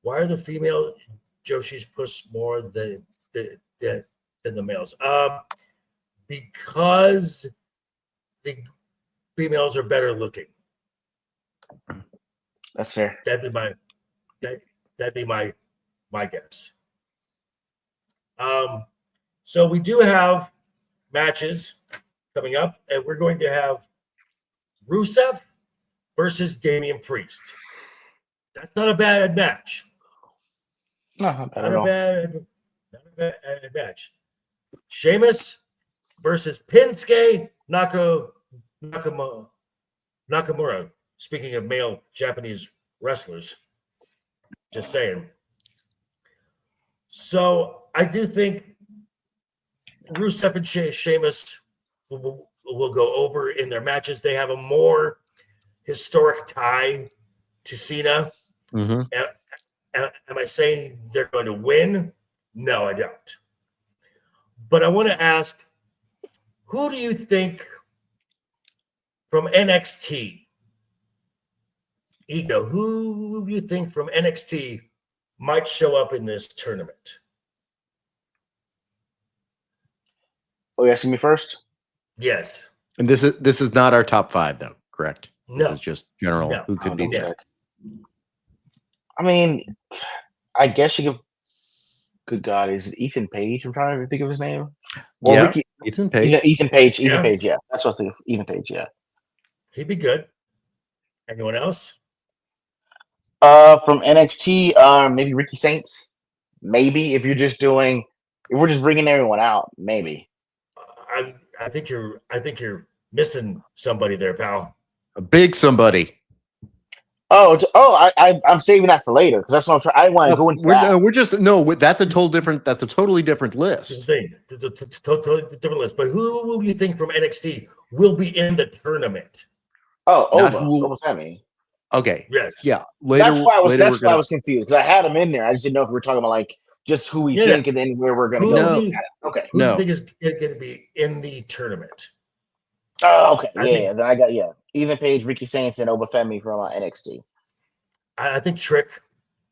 Why are the female Joshis pushed more than the males? Because the females are better looking. That's fair. That'd be my guess. So we do have matches coming up, and we're going to have Rusev versus Damian Priest. That's not a bad match. No, not a bad match. Sheamus versus Pinsuke Nakamura. Speaking of male Japanese wrestlers, just saying. So I do think Rusev and Sheamus will go over in their matches. They have a more historic tie to Cena. Mm-hmm. Am I saying they're going to win? No, I don't. But I want to ask, who do you think from NXT. Ego, who do you think from NXT might show up in this tournament? Oh, you asking me first? Yes. And this is not our top 5 though, correct? This No. is just general. No. Who could be there? I mean, I guess you could. Good God, is it Ethan Page? I'm trying to think of his name. Well, Yeah, Ricky, Ethan Page. Ethan Page. Ethan Yeah. Page. Yeah, that's what I was thinking. Ethan Page. Yeah. He'd be good. Anyone else? From NXT, maybe Ricky Saints. Maybe if we're just bringing everyone out, maybe. I think you're missing somebody there, pal. A big somebody. I'm saving that for later because that's what I'm trying. I want to go into that. We're just that's a totally different list. There's a totally different list. But who do you think from NXT will be in the tournament? Oh, Not Ova Femi. Okay. Yes. Yeah. Later, That's why I was. later That's why I was confused because I had him in there. I just didn't know if we were talking about like just who we think and then where we're going to Who go. do you- Okay. Who do No. you think is going to be in the tournament? Oh, okay. I Yeah. think- Then I got Ethan Page, Ricky Saints, and Ova Femi from NXT. I think Trick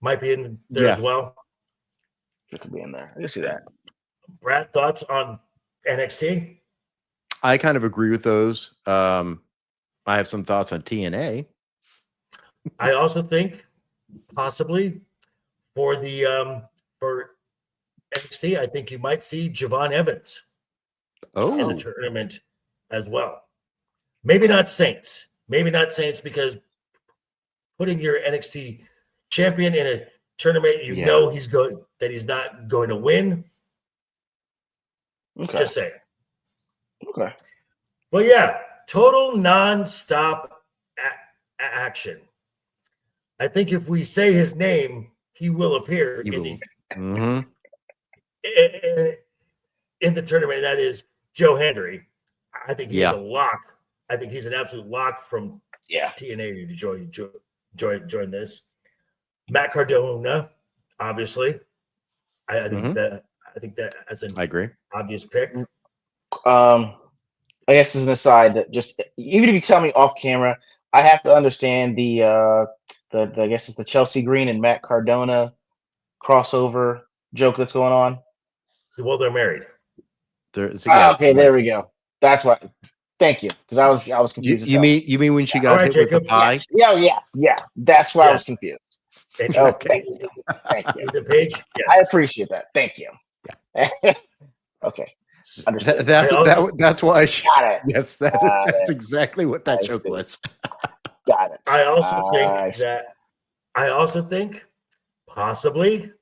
might be in there as well. It could be in there. I can see that. Brad, thoughts on NXT? I kind of agree with those. I have some thoughts on TNA. I also think possibly for the for NXT, I think you might see Javon Evans in the tournament as well. Maybe not Saints. Maybe not Saints because putting your NXT champion in a tournament, you know he's not going to win. Okay. Just saying. Okay. Well, yeah, total non-stop action. I think if we say his name, he will appear in the tournament. That is Joe Hendry. I think he's a lock. I think he's an absolute lock from TNA to join this. Matt Cardona, obviously. I think that as an obvious pick. I guess as an aside, that just even if you tell me off camera, I have to understand the I guess it's the Chelsea Green and Matt Cardona crossover joke that's going on. Well, they're married. Okay, there we go. That's why. Thank you, because I was confused. You mean when she got hit with the pie? Yes. Yeah. That's why I was confused. Okay. Thank you. The page. Yes. I appreciate that. Thank you. Yeah. Okay. Understood. That's why she. Got it. Yes, that's exactly what that joke was. Got it. I also think possibly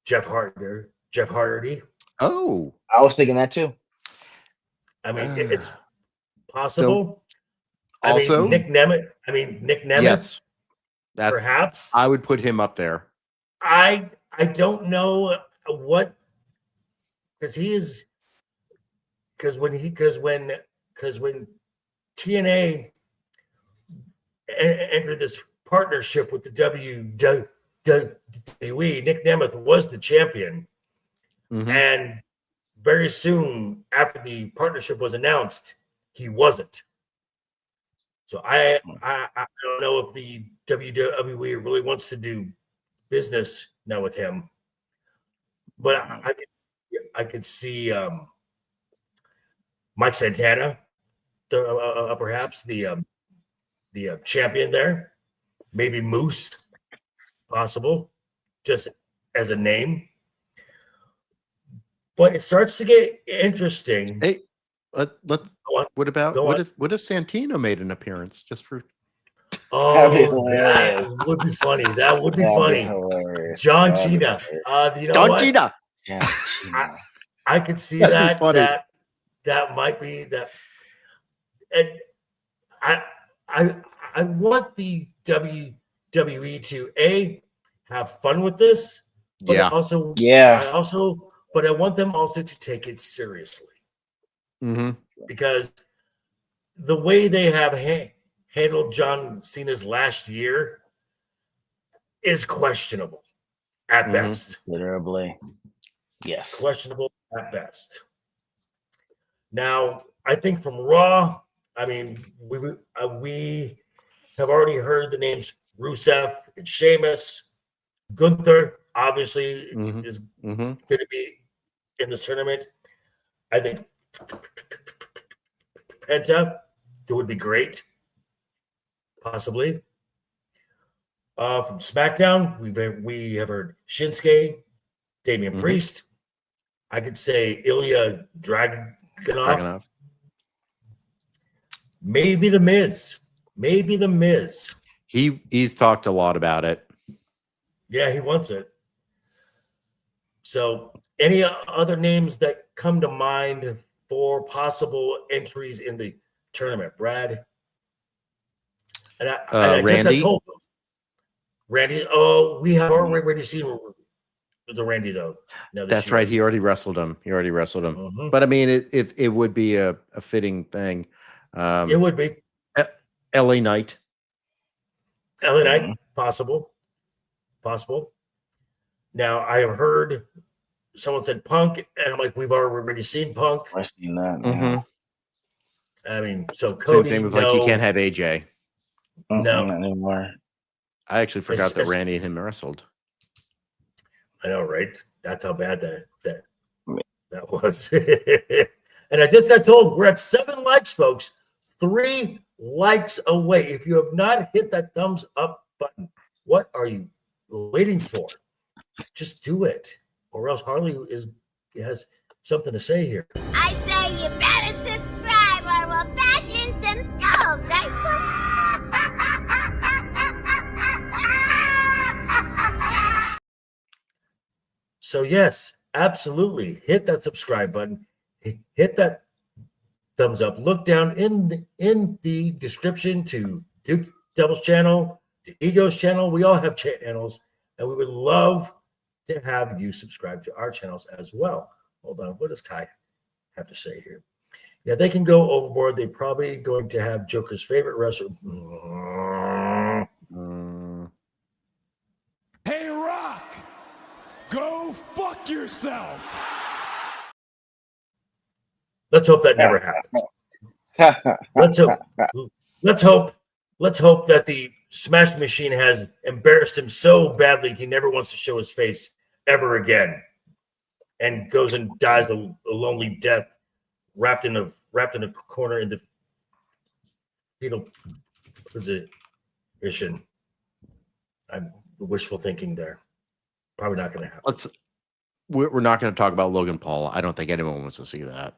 Jeff Hardy. Oh, I was thinking that too. I mean, it's possible. Also, Nick Nemeth. Yes, perhaps I would put him up there. I don't know what because when TNA entered this partnership with the WWE, Nick Nemeth was the champion, and very soon after the partnership was announced, he wasn't. So I don't know if the WWE really wants to do business now with him, but I could see Mike Santana, perhaps the champion there, maybe Moose, possible, just as a name. But it starts to get interesting. Hey, what if Santino made an appearance just for? Oh, that would be funny. That would be funny. John Cena. John Cena. I could see That'd that. That might be that. And I want the WWE to have fun with this, but I want them also to take it seriously. Because the way they have handled John Cena's last year is questionable at best. Literally. Yes. Questionable at best. Now, I think from Raw, I mean, we have already heard the names Rusev and Sheamus. Gunther obviously is going to be in this tournament. I think Penta, it would be great, possibly. From SmackDown, we have heard Shinsuke, Damian Priest. I could say Ilya Dragunov. Maybe the Miz. He's talked a lot about it. Yeah, he wants it. So, any other names that come to mind for possible entries in the tournament, Brad? And I Randy. just got told Randy. Oh, we have already seen the Randy though. That's right. He already wrestled him. But I mean, it would be a fitting thing. It would be. LA Knight. LA Knight, possible. Now I have heard someone said Punk, and I'm like, we've already seen Punk. I've seen that. I mean, so Cody. Same thing with like you can't have AJ. No, not anymore. I actually forgot that Randy and him wrestled. I know, right? That's how bad that was. And I just got told we're at 7 likes, folks. 3 likes away. If you have not hit that thumbs up button, what are you waiting for? Just do it, or else Harley has something to say here. I say you better subscribe or we'll bash in some skulls, right? So yes, absolutely. Hit that subscribe button. Hit that thumbs up. Look down in the description to Duke Devil's channel, to Ego's channel. We all have channels, and we would love to have you subscribe to our channels as well. Hold on. What does Kai have to say here? Yeah, they can go overboard. They're probably going to have Joker's favorite wrestler. Hey, Rock, go fuck yourself. Let's hope that never happens. Let's hope that the Smash Machine has embarrassed him so badly he never wants to show his face ever again, and goes and dies a lonely death, wrapped in a corner in the fetal position. I'm wishful thinking there. Probably not going to happen. We're not going to talk about Logan Paul. I don't think anyone wants to see that.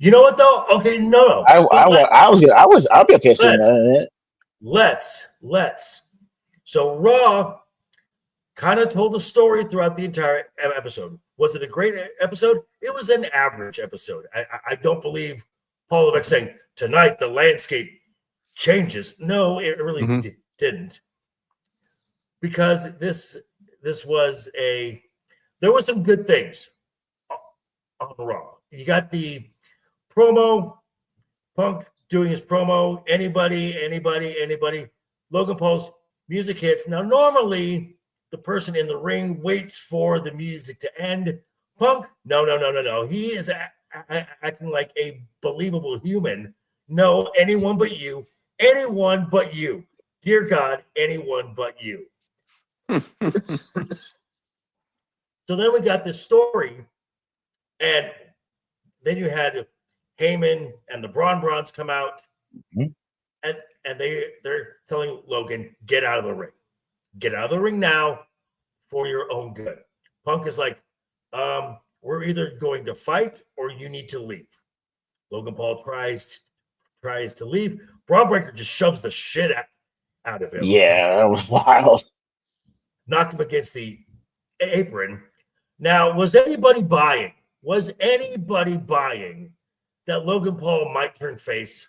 You know what though? Okay, no. I'll be okay seeing that. Let's. So Raw kind of told a story throughout the entire episode. Was it a great episode? It was an average episode. I don't believe Paul Levesque saying tonight the landscape changes. No, it really didn't. Because this was there were some good things on Raw. You got the promo, Punk doing his promo, anybody. Logan Paul's music hits. Now, normally the person in the ring waits for the music to end. Punk, no. He is acting like a believable human. No, anyone but you. Dear God, anyone but you. So then we got this story, and then you had Heyman and the Brawns come out, and they're telling Logan, get out of the ring. Get out of the ring now for your own good. Punk is like, we're either going to fight or you need to leave. Logan Paul tries to leave. Braun Breaker just shoves the shit out of him. Yeah, that was wild. Knocked him against the apron. Now, was anybody buying that Logan Paul might turn face?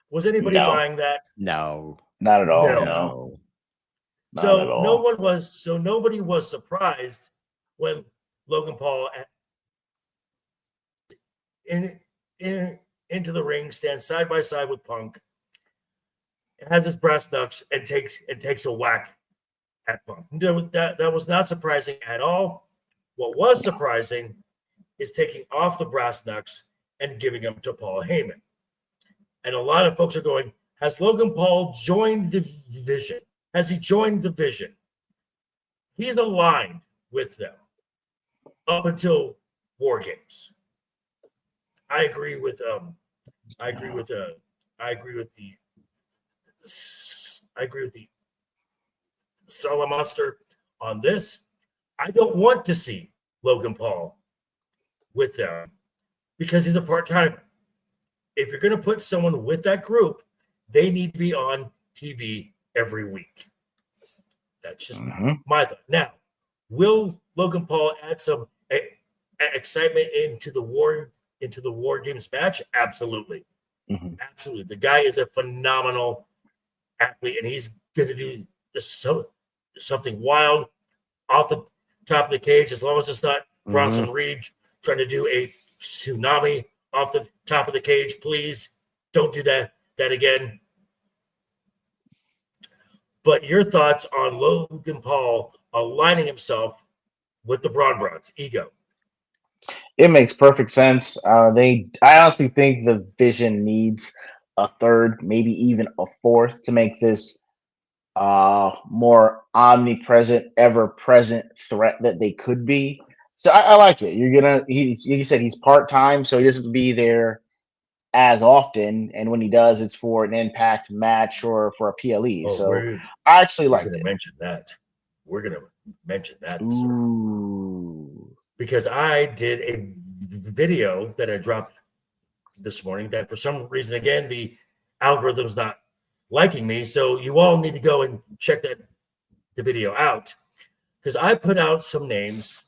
Was anybody buying that? No. Not at all. No. Not at all. So nobody was surprised when Logan Paul into the ring stands side by side with Punk, has his brass knucks, and takes a whack at Punk. That was not surprising at all. What was surprising is taking off the brass knucks and giving them to Paul Heyman. And a lot of folks are going, has Logan Paul joined the vision? Has he joined the vision? He's aligned with them up until War Games. I agree with the Solo Monster on this. I don't want to see Logan Paul with them because he's a part-timer. If you're going to put someone with that group, they need to be on TV every week. That's just my thought. Now, will Logan Paul add some excitement into the War Games match? Absolutely. Absolutely. The guy is a phenomenal athlete, and he's going to do something wild off the top of the cage, as long as it's not Bronson Reed trying to do a tsunami off the top of the cage. Please don't do that again. But your thoughts on Logan Paul aligning himself with the Bronze Ego? It makes perfect sense. I honestly think the Vision needs a third, maybe even a fourth, to make this more omnipresent, ever-present threat that they could be. So I like it. You said he's part-time, so he doesn't be there as often, and when he does, it's for an Impact match or for a PLE. So I actually like it. We're gonna mention that. Ooh. Because I did a video that I dropped this morning that for some reason, again, the algorithm's not liking me. So you all need to go and check the video out, because I put out some names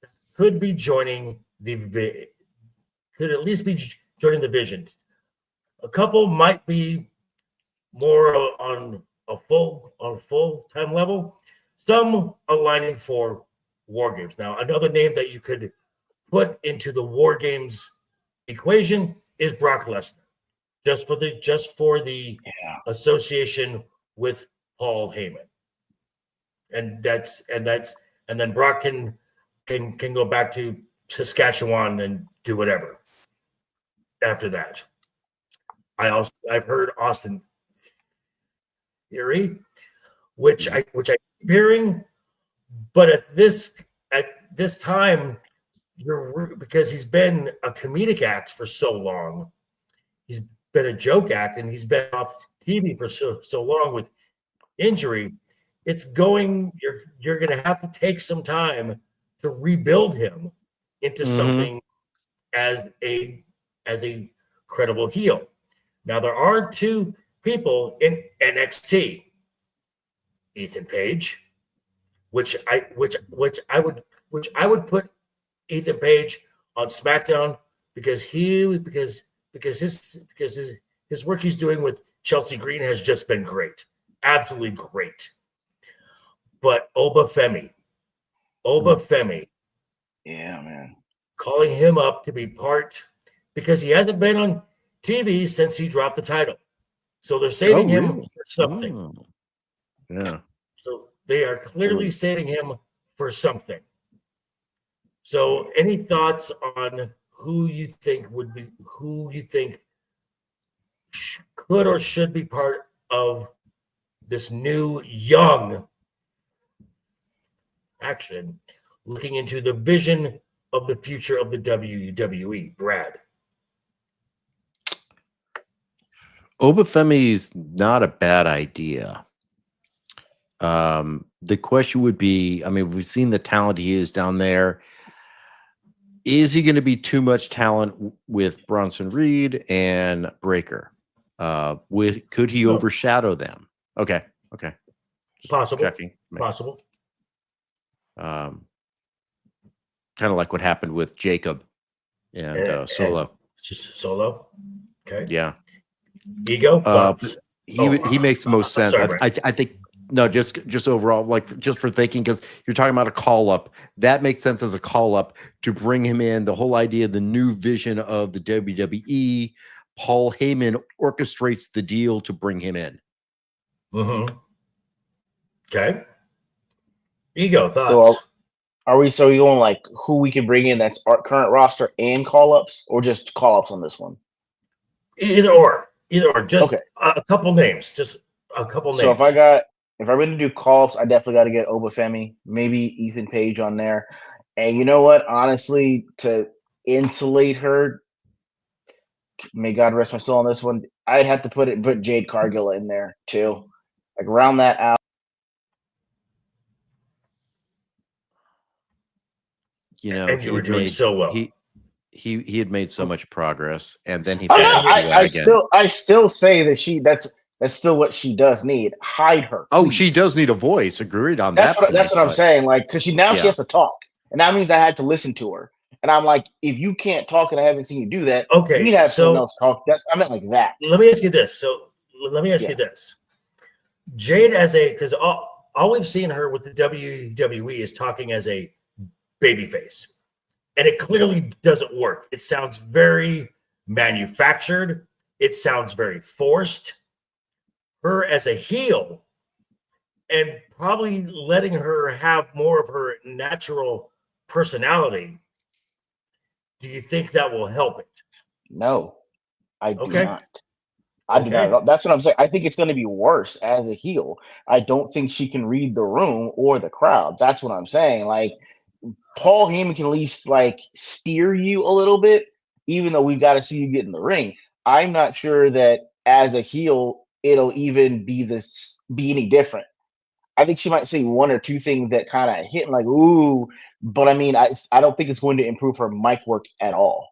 that could be joining could at least be joining the Vision. A couple might be more on a full-time level. Some aligning for War Games. Now, another name that you could put into the War Games equation is Brock Lesnar, just for the association with Paul Heyman, and then Brock can go back to Saskatchewan and do whatever after that. I've heard Austin Theory, which I keep hearing, but at this time, because he's been a comedic act for so long, he's been a joke act, and he's been off TV for so long with injury. You're going to have to take some time to rebuild him into something as a credible heel. Now, there are two people in NXT, Ethan Page, which I would put Ethan Page on SmackDown because his work he's doing with Chelsea Green has just been great, absolutely great. But Oba Femi, yeah, man, calling him up to be part, because he hasn't been on TV since he dropped the title, so they're saving him for something. Yeah. So they are clearly saving him for something. So, any thoughts on who you think could or should be part of this new young action, looking into the vision of the future of the WWE? Brad. Obafemi is not a bad idea. The question would be, I mean, we've seen the talent he is down there. Is he going to be too much talent with Bronson Reed and Breaker? Could he overshadow them? Okay. Just Possible. checking. Possible. Kind of like what happened with Jacob and Solo. Solo. Okay. Yeah. Ego. He makes the most sense. Sorry, I think. No, just overall, like just for thinking, because you're talking about a call up, that makes sense as a call up to bring him in. The whole idea, the new vision of the WWE, Paul Heyman orchestrates the deal to bring him in. Okay. Ego thoughts. So you going like who we can bring in that's our current roster and call ups, or just call ups on this one? Either or. Just Okay. a couple names. Just a couple names. So if I'm going to do calls, I definitely got to get Obafemi, maybe Ethan Page on there. And you know what? Honestly, to insulate her, may God rest my soul on this one, I'd have to put Jade Cargill in there too. Like round that out. You know, and you were doing so well. He had made so much progress, and then he Oh, fell no, off the wagon. I still say that that's still what she does need. Hide her. Oh, please. she does need a voice. Agreed on That's that. what I'm saying. Like, because she has to talk, and that means I had to listen to her. And I'm like, if you can't talk and I haven't seen you do that, Okay, you need to have so- someone else talk. I meant like that. Let me ask you this. You this. Jade because all we've seen her with the WWE is talking as a babyface. And it clearly doesn't work. It sounds very manufactured. It sounds very forced. Her as a heel and probably letting her have more of her natural personality. Do you think that will help it? No, I do Okay. not. I do not at all. That's what I'm saying. I think it's going to be worse as a heel. I don't think she can read the room or the crowd. That's what I'm saying. Like, Paul Heyman can at least like steer you a little bit, even though we've got to see you get in the ring. I'm not sure that as a heel it'll even be any different. I think she might say one or two things that kind of hit like ooh, but I mean I don't think it's going to improve her mic work at all.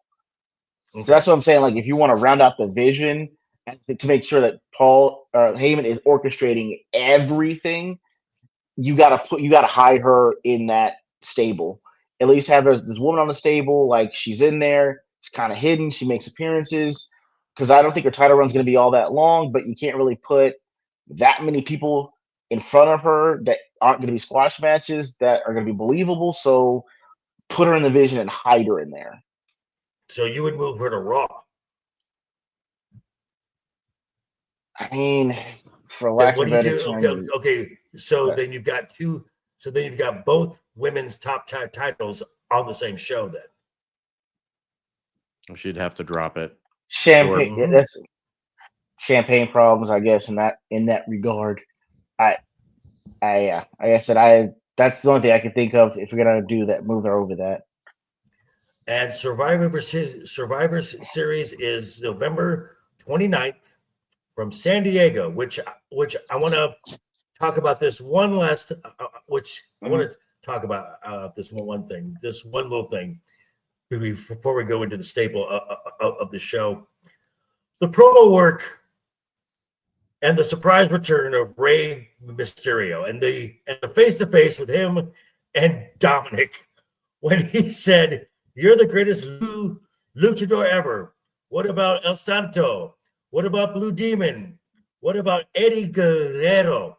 Okay. So that's what I'm saying. Like if you want to round out the vision to make sure that Paul Heyman is orchestrating everything, you gotta hide her in that stable. At least have this woman on the stable, like she's in there, she's kind of hidden, she makes appearances. Because I don't think her title run's going to be all that long, but you can't really put that many people in front of her that aren't going to be squash matches that are going to be believable. So put her in the vision and hide her in there. So you would move her to Raw. I mean, for lack of better term. Okay. So then you've got two. So then you've got both women's top titles on the same show. Then she'd have to drop it. Champagne. That's champagne problems, I guess. In that regard, like I said, that's the only thing I can think of if we're gonna do that. Move her over that. And Survivor Series is November 29th from San Diego, which I want to talk about this one last, which I want to talk about this one little thing before we go into the staple of the show. The promo work and the surprise return of Rey Mysterio and the face-to-face with him and Dominic when he said, "You're the greatest luchador ever. What about El Santo? What about Blue Demon? What about Eddie Guerrero?"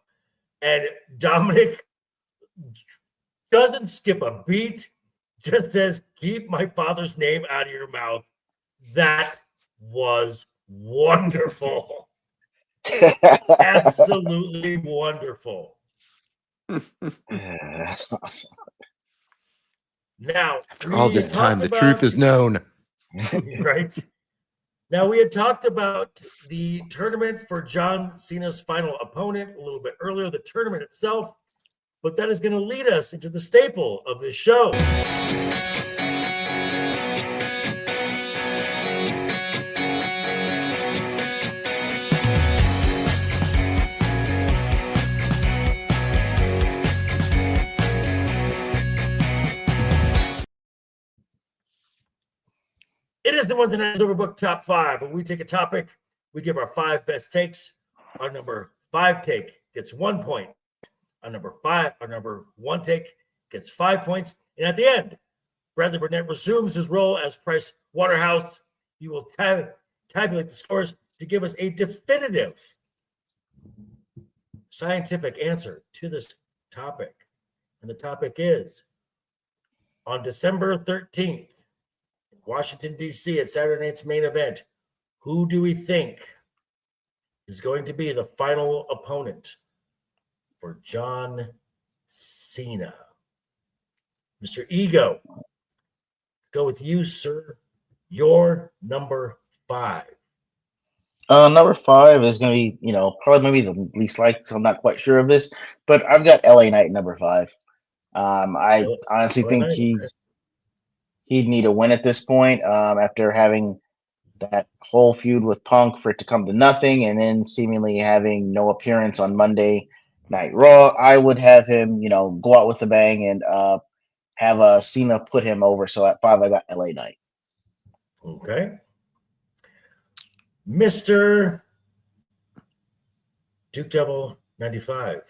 And Dominic doesn't skip a beat, just says, "Keep my father's name out of your mouth." That was wonderful. Absolutely wonderful. That's awesome. Now, after all this time, the truth is known. Right? Now, we had talked about the tournament for John Cena's final opponent a little bit earlier, the tournament itself, but that is going to lead us into the staple of this show. It is the Wednesday Night Overbooked Top 5. When we take a topic, we give our 5 best takes. Our number 5 take gets 1 point. Our number 1 take gets 5 points. And at the end, Bradley Burnett resumes his role as Price Waterhouse. He will tabulate the scores to give us a definitive scientific answer to this topic. And the topic is, on December 13th, Washington, D.C. at Saturday night's main event, who do we think is going to be the final opponent for John Cena? Mr. Ego, let's go with you, sir. Your number 5. Number 5 is going to be, probably maybe the least liked, so I'm not quite sure of this, but I've got LA Knight number 5. I honestly LA think Knight, okay. he'd need a win at this point, after having that whole feud with Punk for it to come to nothing, and then seemingly having no appearance on Monday Night Raw. I would have him, go out with a bang and have Cena put him over. So at 5, I got LA Knight. Okay. Mr. Duke Devil 95.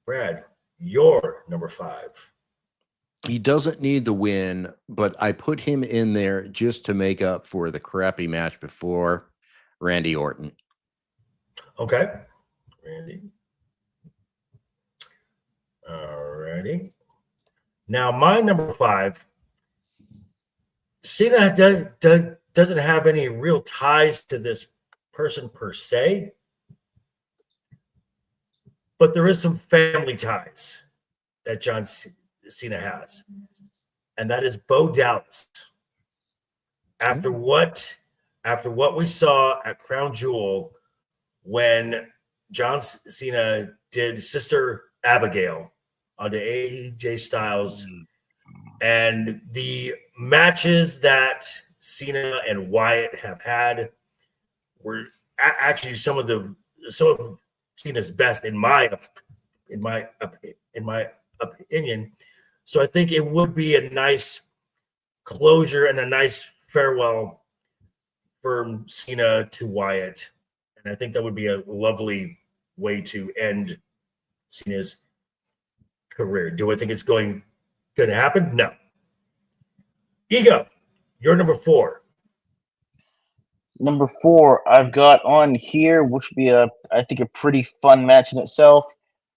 Brad, your number 5. He doesn't need the win, but I put him in there just to make up for the crappy match before, Randy Orton. Okay. Randy. Alrighty. Now, my number 5, Cena doesn't have any real ties to this person per se, but there is some family ties that John Cena has, and that is Bo Dallas. After what we saw at Crown Jewel when John Cena did Sister Abigail on the AJ Styles, and the matches that Cena and Wyatt have had were actually some of Cena's best in my opinion. So I think it would be a nice closure and a nice farewell from Cena to Wyatt, and I think that would be a lovely way to end Cena's career. Do I think it's going to happen? No. Ego, you're number 4. Number 4, I've got on here, which would be I think a pretty fun match in itself.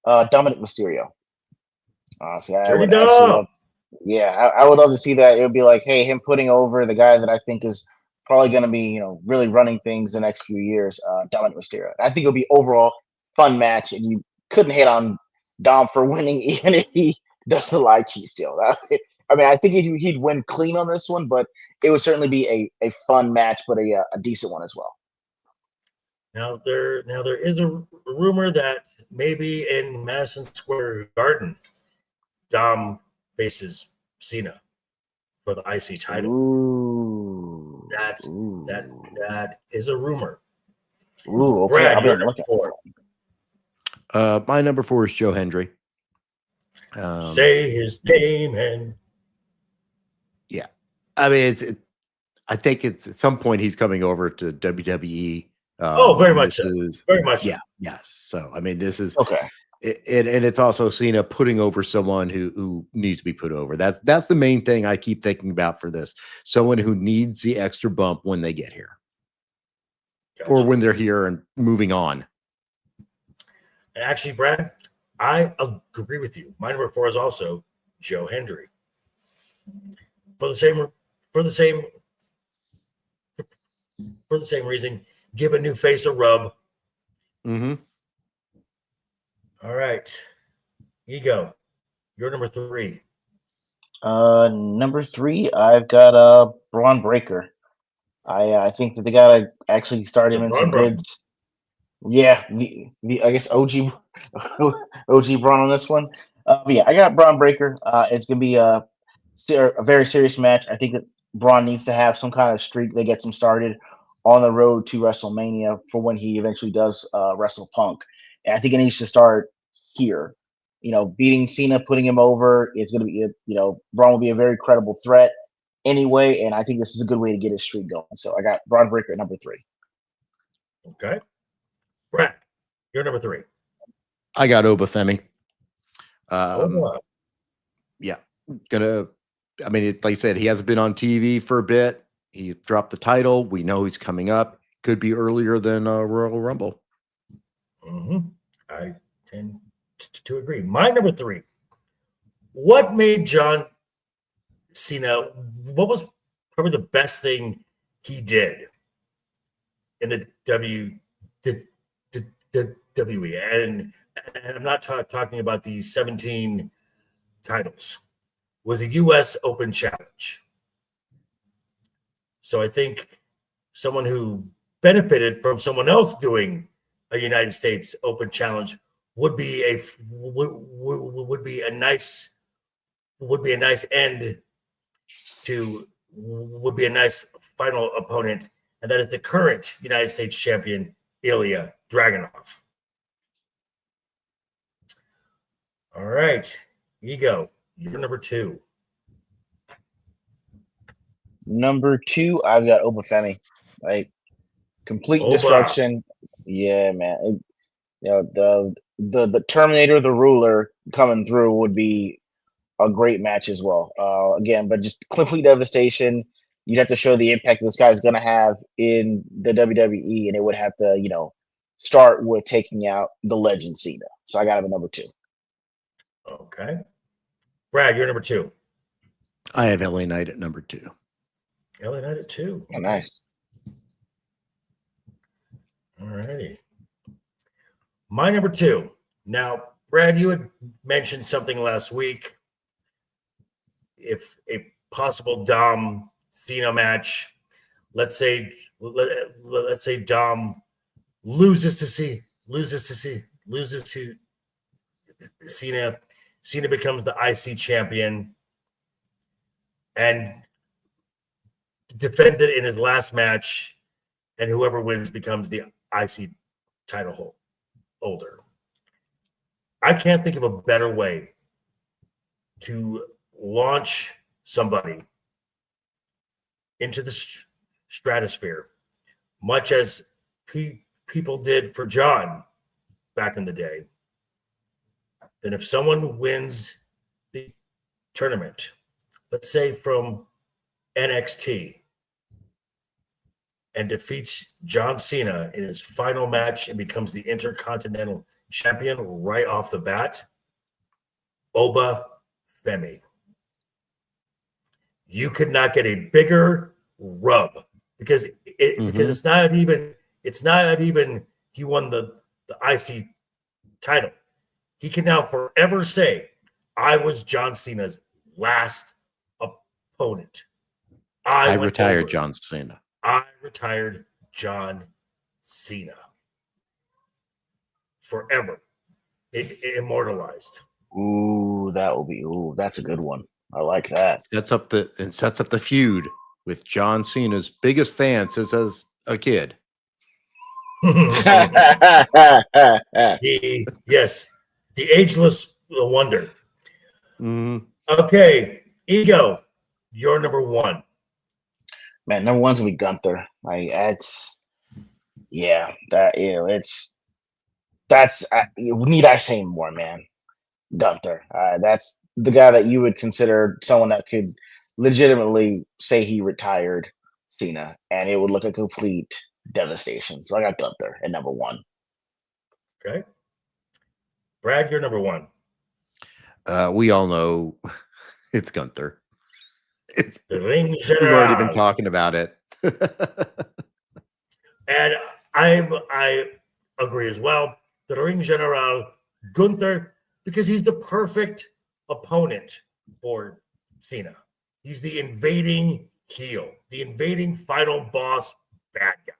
Dominic Mysterio. Honestly, I would actually love. Yeah, I would love to see that. It would be like, hey, him putting over the guy that I think is probably going to be, really running things the next few years. Dominic Mysterio. I think it'll be overall fun match, and you couldn't hate on Dom for winning, even if he does the lie cheat steal. I mean, I think he'd win clean on this one, but it would certainly be a fun match, but a decent one as well. Now there is a rumor that maybe in Madison Square Garden, Dom faces Cena for the IC title. Ooh. That is a rumor. Ooh, okay. Brad, I'll be you're on the number lookout. 4. My number 4 is Joe Hendry. Say his name and yeah, I mean, I think it's at some point he's coming over to WWE. Very much so. Very much. Yeah. Yes. So I mean, this is Okay. And it's also Cena putting over someone who needs to be put over. That's the main thing I keep thinking about for this. Someone who needs the extra bump when they get here. Gotcha. Or when they're here and moving on. And actually, Brad, I agree with you. My number 4 is also Joe Hendry. For the same reason, give a new face a rub. Mm-hmm. All right. Ego, you're number 3. Number 3, I've got Braun Breaker. I think that they gotta actually start him in some good. Yeah, the I guess OG Braun on this one. But yeah, I got Braun Breaker. It's gonna be a very serious match. I think that Braun needs to have some kind of streak that gets him started on the road to WrestleMania for when he eventually does wrestle Punk. And I think it needs to start here. Beating Cena, putting him over. It's going to be, Braun will be a very credible threat anyway. And I think this is a good way to get his streak going. So I got Braun Breaker at number 3. Okay. Brad, you're number 3. I got Obafemi. Yeah. I mean, like I said, he hasn't been on TV for a bit. He dropped the title. We know he's coming up. Could be earlier than Royal Rumble. Mm-hmm. I tend to agree. My number 3. What made John Cena? What was probably the best thing he did in the WWE? And I'm not talking about the 17 titles. Was the U.S. Open Challenge. So I think someone who benefited from someone else doing a United States Open challenge would be a nice end to would be a nice final opponent, and that is the current United States champion Ilya Dragunov. All right, Ego, you're number 2. Number 2, I've got Obafemi. Like complete Oba. destruction. Yeah, man. The Terminator, the Ruler coming through would be a great match as well. Again, but just complete devastation. You'd have to show the impact this guy's going to have in the WWE, and it would have to, start with taking out the legend Cena. So I got him at number 2. Okay. Brad, you're number 2. I have LA Knight at number 2. LA Knight at 2. Oh, nice. All righty. My number 2. Now, Brad, you had mentioned something last week. If a possible Dom Cena match, let's say Dom loses to Cena. Cena becomes the IC champion and defends it in his last match, and whoever wins becomes the IC title holder. I can't think of a better way to launch somebody into the stratosphere, much as people did for John back in the day, than if someone wins the tournament, let's say from NXT, and defeats John Cena in his final match and becomes the Intercontinental Champion right off the bat, Obafemi. You could not get a bigger rub because it's not even he won the IC title. He can now forever say, I was John Cena's last opponent. I retired John Cena. I retired John Cena. Forever. Immortalized. Ooh, that will be. Ooh, that's a good one. I like that. Sets up the feud with John Cena's biggest fan since as a kid. Yes, the ageless wonder. Mm-hmm. Okay, Ego, you're number 1. Man, number 1's gonna be Gunther. Like need I say more, man? Gunther. That's the guy that you would consider someone that could legitimately say he retired Cena, and it would look a complete devastation. So I got Gunther at number 1. Okay. Brad, you're number 1. We all know it's Gunther. The Ring We've General. already been talking about it. And I agree as well. The Ring General, Gunther, because he's the perfect opponent for Cena. He's the invading heel, the invading final boss bad guy.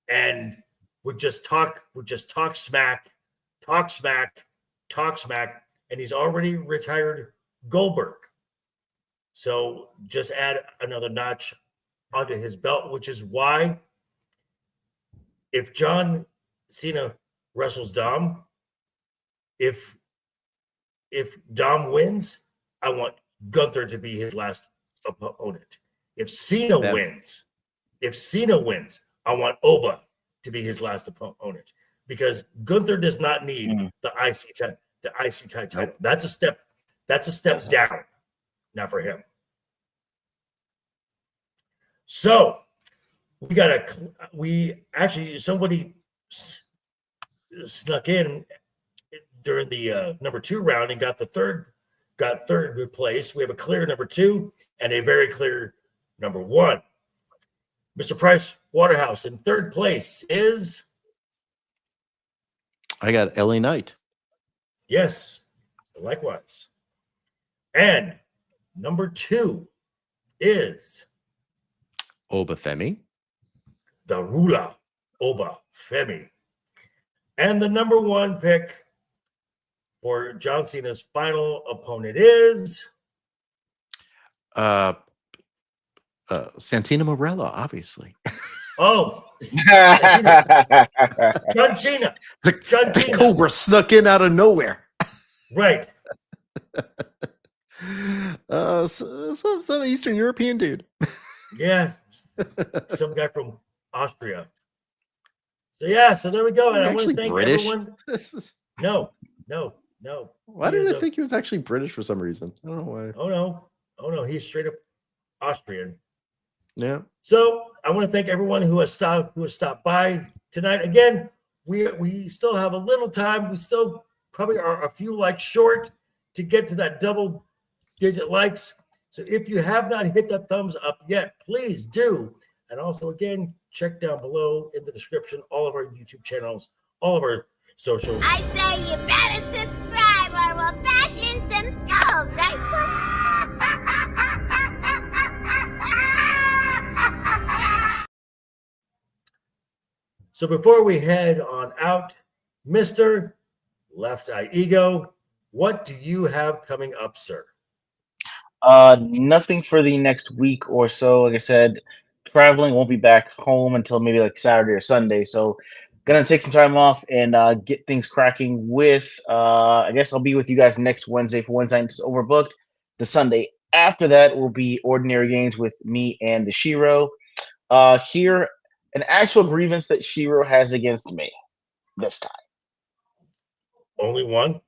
And would just talk smack, and he's already retired Goldberg. So just add another notch onto his belt, which is why if John Cena wrestles Dom, if Dom wins, I want Gunther to be his last opponent. If Cena wins, I want Oba to be his last opponent, because Gunther does not need the IC title. That's a step down now for him. So somebody snuck in during the number 2 round and got third place. We have a clear number 2 and a very clear number 1. Mr. Price Waterhouse in 3rd place is. I got LA Knight. Yes, likewise. And number 2 is Obafemi. the Rula Oba Femi. And the number one pick for John Cena's final opponent is Santino Marella, obviously. John Cena. John The Cena. Cobra snuck in out of nowhere. Right. Some Eastern European dude. Yeah. Some guy from Austria. So yeah, so there we go. And I want to thank British? everyone. No. Why He did is I think he was actually British for some reason? I don't know why. Oh no, he's straight up Austrian. Yeah. So I want to thank everyone who has stopped by tonight. Again, we still have a little time. We still probably are a few likes short to get to that double-digit likes. So if you have not hit that thumbs up yet, please do. And also, again, check down below in the description all of our YouTube channels, all of our socials. I'd say you better subscribe or we'll bash in some skulls, right? So before we head on out, Mr. LeftEyeEgo, what do you have coming up, sir? Nothing for the next week or so. Like I said, traveling, won't be back home until maybe like Saturday or Sunday. So gonna take some time off and get things cracking with I guess I'll be with you guys next Wednesday for Wednesday Night's Overbooked. The Sunday after that will be Ordinary Games with me and the Shiro. Here, an actual grievance that Shiro has against me this time. Only one?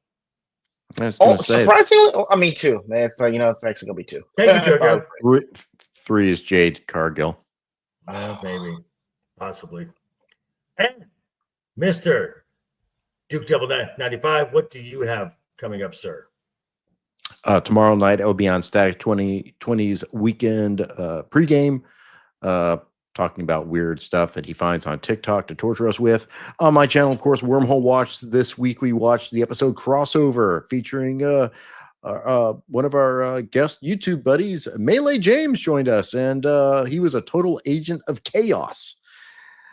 I was gonna say, surprisingly, I mean two. It's it's actually gonna be two. Thank you, Jojo. three is Jade Cargill. Maybe, possibly. And Mr. Duke Devil 95, what do you have coming up, sir? Tomorrow night I will be on Static 2020's weekend pregame, talking about weird stuff that he finds on TikTok to torture us with. On my channel, of course, Wormhole Watch. This week we watched the episode Crossover featuring one of our guest YouTube buddies, Melee James, joined us, and he was a total agent of chaos.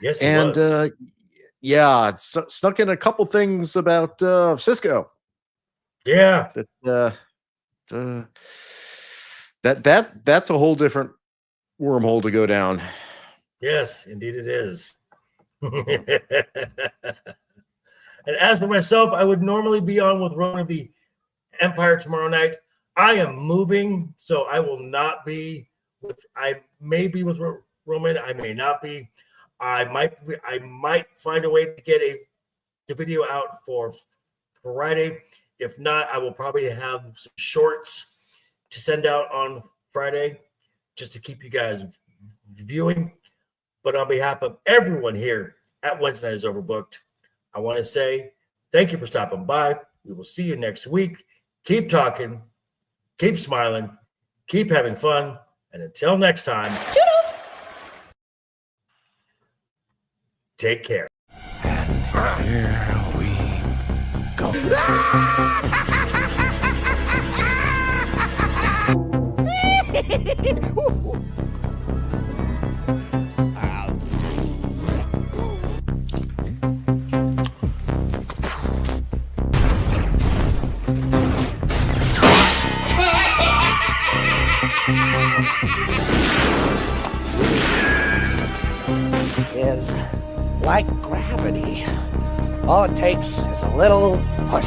Yes, he was. Yeah, snuck in a couple things about Cisco. Yeah. That's a whole different wormhole to go down. Yes, indeed it is. And as for myself, I would normally be on with Roman of the Empire tomorrow night. I am moving, so I will not be with. I may be with Roman. I may not be. I might find a way to get the video out for Friday. If not, I will probably have some shorts to send out on Friday just to keep you guys viewing. But on behalf of everyone here at Wednesday Night is Overbooked, I want to say thank you for stopping by. We will see you next week. Keep talking, keep smiling, keep having fun, and until next time, take care. And here we go. Is like gravity. All it takes is a little push.